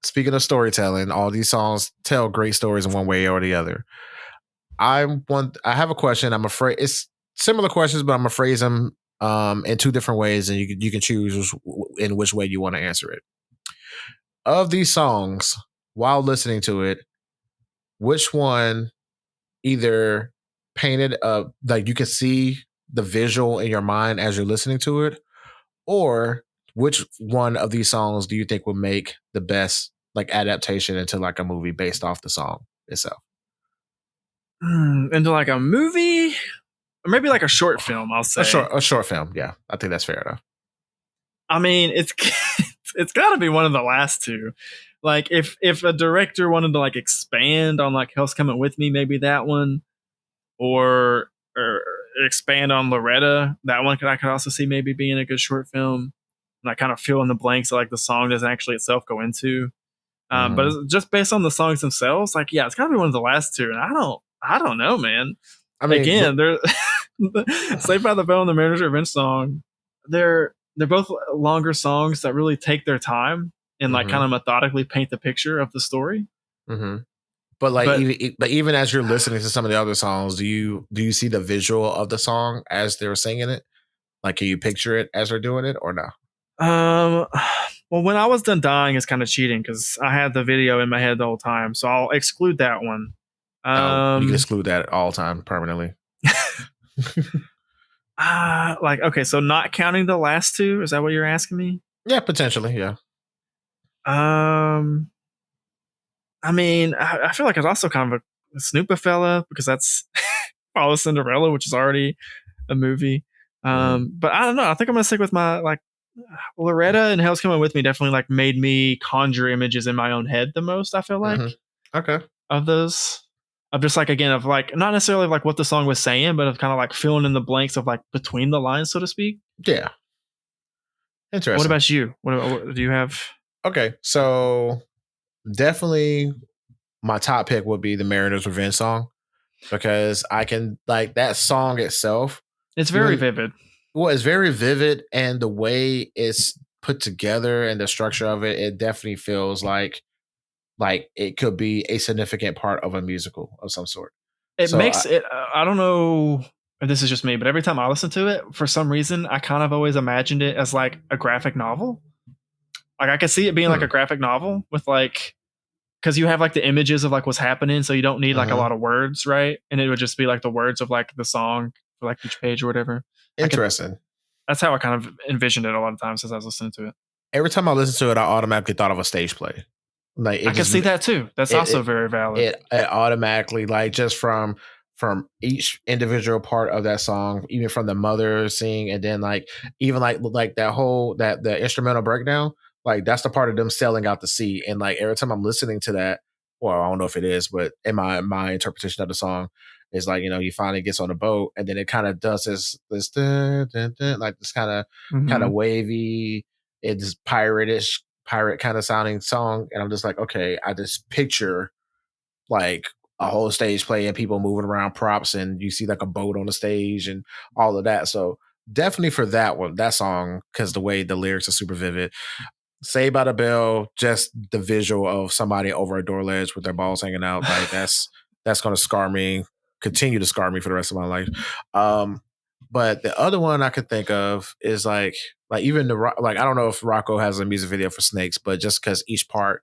S1: speaking of storytelling, all these songs tell great stories in one way or the other. I have a question. I'm afraid it's similar questions, but I'm gonna phrase them in two different ways, and you can choose in which way you want to answer it. Of these songs, while listening to it, which one either painted like you can see the visual in your mind as you're listening to it, or which one of these songs do you think would make the best like adaptation into like a movie based off the song itself?
S2: Into like a movie, or maybe like a short film. I'll say
S1: a short film. Yeah, I think that's fair enough.
S2: I mean, it's got to be one of the last two. Like if a director wanted to like expand on like Hell's Coming With Me, maybe that one, or expand on Loretta, that one I could also see maybe being a good short film. And I kind of fill in the blanks that like the song doesn't actually itself go into. But it's just based on the songs themselves, like yeah, it's got to be one of the last two. And I don't know, man. I mean, again, they're Saved by the Bell and the Mariner's Revenge song. They're both longer songs that really take their time and like kind of methodically paint the picture of the story.
S1: Mm-hmm. But even as you're listening to some of the other songs, do you see the visual of the song as they're singing it? Like, can you picture it as they're doing it, or no?
S2: Well, When I Was Done Dying is kind of cheating because I had the video in my head the whole time, so I'll exclude that one.
S1: You can exclude that all time permanently.
S2: Like okay, so not counting the last two, is that what you're asking me?
S1: Yeah, potentially, yeah.
S2: I mean, I feel like it's also kind of a Snoopafella because that's Follow Cinderella, which is already a movie. But I don't know. I think I'm gonna stick with my like Loretta and Hell's Coming With Me. Definitely like made me conjure images in my own head the most. I feel like
S1: okay
S2: of those. Of just like again of like not necessarily like what the song was saying, but of kind of like filling in the blanks of like between the lines, so to speak.
S1: Yeah. Interesting.
S2: What about you? What do you have?
S1: Okay, so definitely my top pick would be the Mariner's Revenge song, because I can like that song itself.
S2: It's very vivid.
S1: Well, it's very vivid, and the way it's put together and the structure of it, it definitely feels like it could be a significant part of a musical of some sort.
S2: It makes it. I don't know if this is just me, but every time I listen to it, for some reason, I kind of always imagined it as like a graphic novel. Like I could see it being like a graphic novel with like, because you have like the images of like what's happening, so you don't need like a lot of words, right? And it would just be like the words of like the song for like each page or whatever.
S1: Interesting.
S2: That's how I kind of envisioned it a lot of times as I was listening to it.
S1: Every time I listen to it, I automatically thought of a stage play. Like
S2: I can see that too. That's also very valid.
S1: It automatically, like, just from each individual part of that song, even from the mother sing, and then like even like that whole that the instrumental breakdown, like that's the part of them sailing out to sea. And like every time I'm listening to that, well, I don't know if it is, but in my interpretation of the song is like, he finally gets on the boat, and then it kind of does this dun, dun, dun, like this kind of wavy, it's pirate kind of sounding song. And I'm just like, okay, I just picture like a whole stage play and people moving around props, and you see like a boat on the stage and all of that. So definitely for that song, because the way the lyrics are super vivid. Saved by the Bell, just the visual of somebody over a door ledge with their balls hanging out, like that's going to continue to scar me for the rest of my life. But the other one I could think of is like even I don't know if Rocko has a music video for Snakes, but just because each part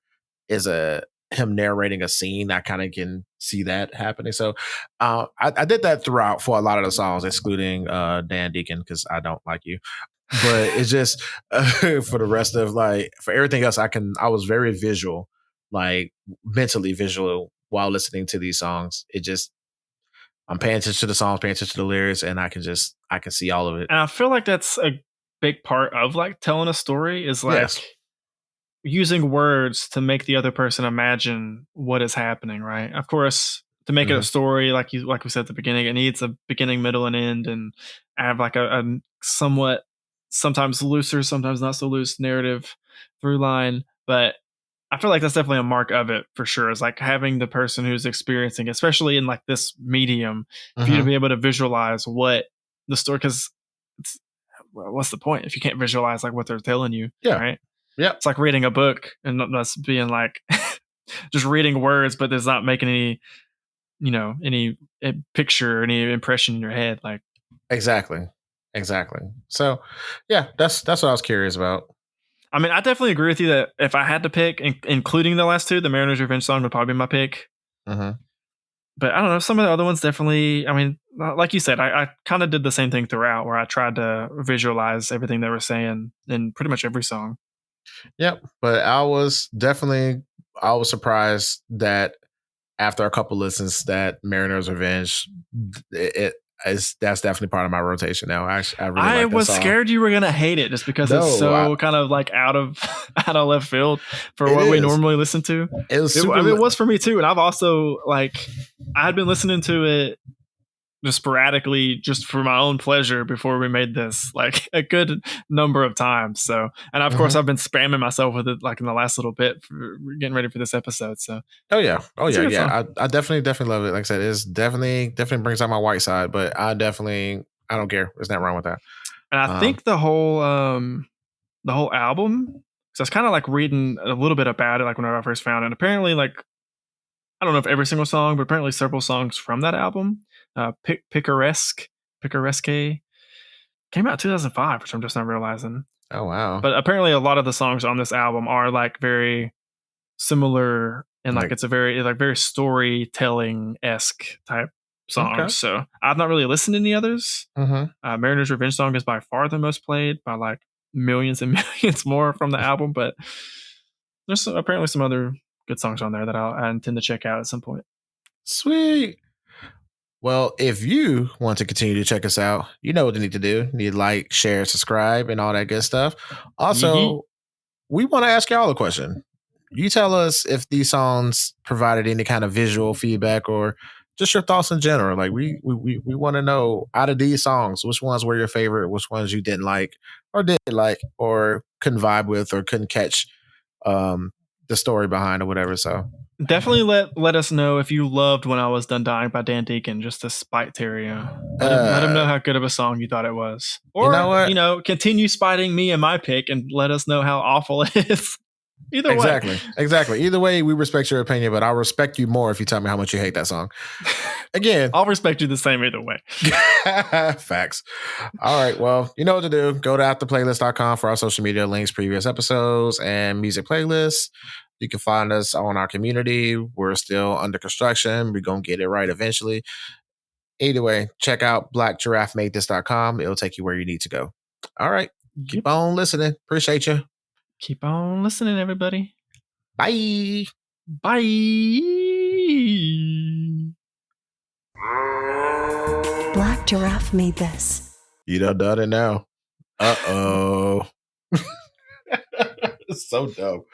S1: is him narrating a scene, I kind of can see that happening. So I did that throughout for a lot of the songs, excluding Dan Deacon, because I don't like you. But it's just for the rest of for everything else, I was very visual, like mentally visual while listening to these songs. It just, I'm paying attention to the songs, paying attention to the lyrics, and I can see all of it.
S2: And I feel like that's a big part of like telling a story is like using words to make the other person imagine what is happening, right? Of course, to make it a story, like we said at the beginning, it needs a beginning, middle, and end, and have like a somewhat, sometimes looser, sometimes not so loose narrative through line. But I feel like that's definitely a mark of it for sure. Is like having the person who's experiencing, especially in like this medium, for you to be able to visualize what the story. Because what's the point if you can't visualize like what they're telling you?
S1: Yeah.
S2: Right.
S1: Yeah.
S2: It's like reading a book and us being like just reading words, but there's not making any, any picture, any impression in your head. Like
S1: exactly. So yeah, that's what I was curious about.
S2: I mean, I definitely agree with you that if I had to pick, including the last two, the Mariner's Revenge song would probably be my pick. But I don't know, some of the other ones definitely, I mean, like you said, I kind of did the same thing throughout, where I tried to visualize everything they were saying in pretty much every song.
S1: Yep. But I was surprised that after a couple listens that Mariner's Revenge, that's definitely part of my rotation now. I really
S2: I was scared you were gonna hate it just because it's so kind of like out of left field for what we normally listen to.
S1: It was
S2: it was for me too, and I've also I had been listening to it just sporadically, just for my own pleasure before we made this, like a good number of times. So, and of course, I've been spamming myself with it like in the last little bit for getting ready for this episode. So,
S1: yeah. I definitely love it. Like I said, it's definitely brings out my white side, but I don't care. There's nothing wrong with that.
S2: And I think the whole album. So I was kind of like reading a little bit about it, like whenever I first found it. Apparently, like I don't know if every single song, but apparently several songs from that album, Picaresque came out in 2005, which I'm just not realizing.
S1: Oh wow!
S2: But apparently, a lot of the songs on this album are like very similar, and like it's a very storytelling esque type songs. Okay. So I've not really listened to any others. Mariner's Revenge song is by far the most played by like millions and millions more from the album, but there's apparently some other good songs on there that I intend to check out at some point.
S1: Sweet. Well, if you want to continue to check us out, you know what you need to do. You need to like, share, subscribe, and all that good stuff. Also, we want to ask y'all a question. You tell us if these songs provided any kind of visual feedback or just your thoughts in general. Like we want to know, out of these songs, which ones were your favorite, which ones you didn't like or did like or couldn't vibe with or couldn't catch the story behind or whatever. So
S2: Definitely let us know if you loved When I Was Done Dying by Dan Deacon, just to spite Terrio. Let him know how good of a song you thought it was. Or, continue spiting me and my pick and let us know how awful it is. Either way.
S1: Exactly. Either way, we respect your opinion, but I'll respect you more if you tell me how much you hate that song. Again,
S2: I'll respect you the same either way.
S1: Facts. All right. Well, you know what to do. Go to afterplaylist.com for our social media links, previous episodes, and music playlists. You can find us on our community. We're still under construction. We're going to get it right eventually. Either way, check out blackgiraffemadethis.com. It'll take you where you need to go. All right. Keep on listening. Appreciate you.
S2: Keep on listening, everybody.
S1: Bye.
S2: Bye.
S3: Black Giraffe made this.
S1: You done it now. Uh-oh. It's so dope.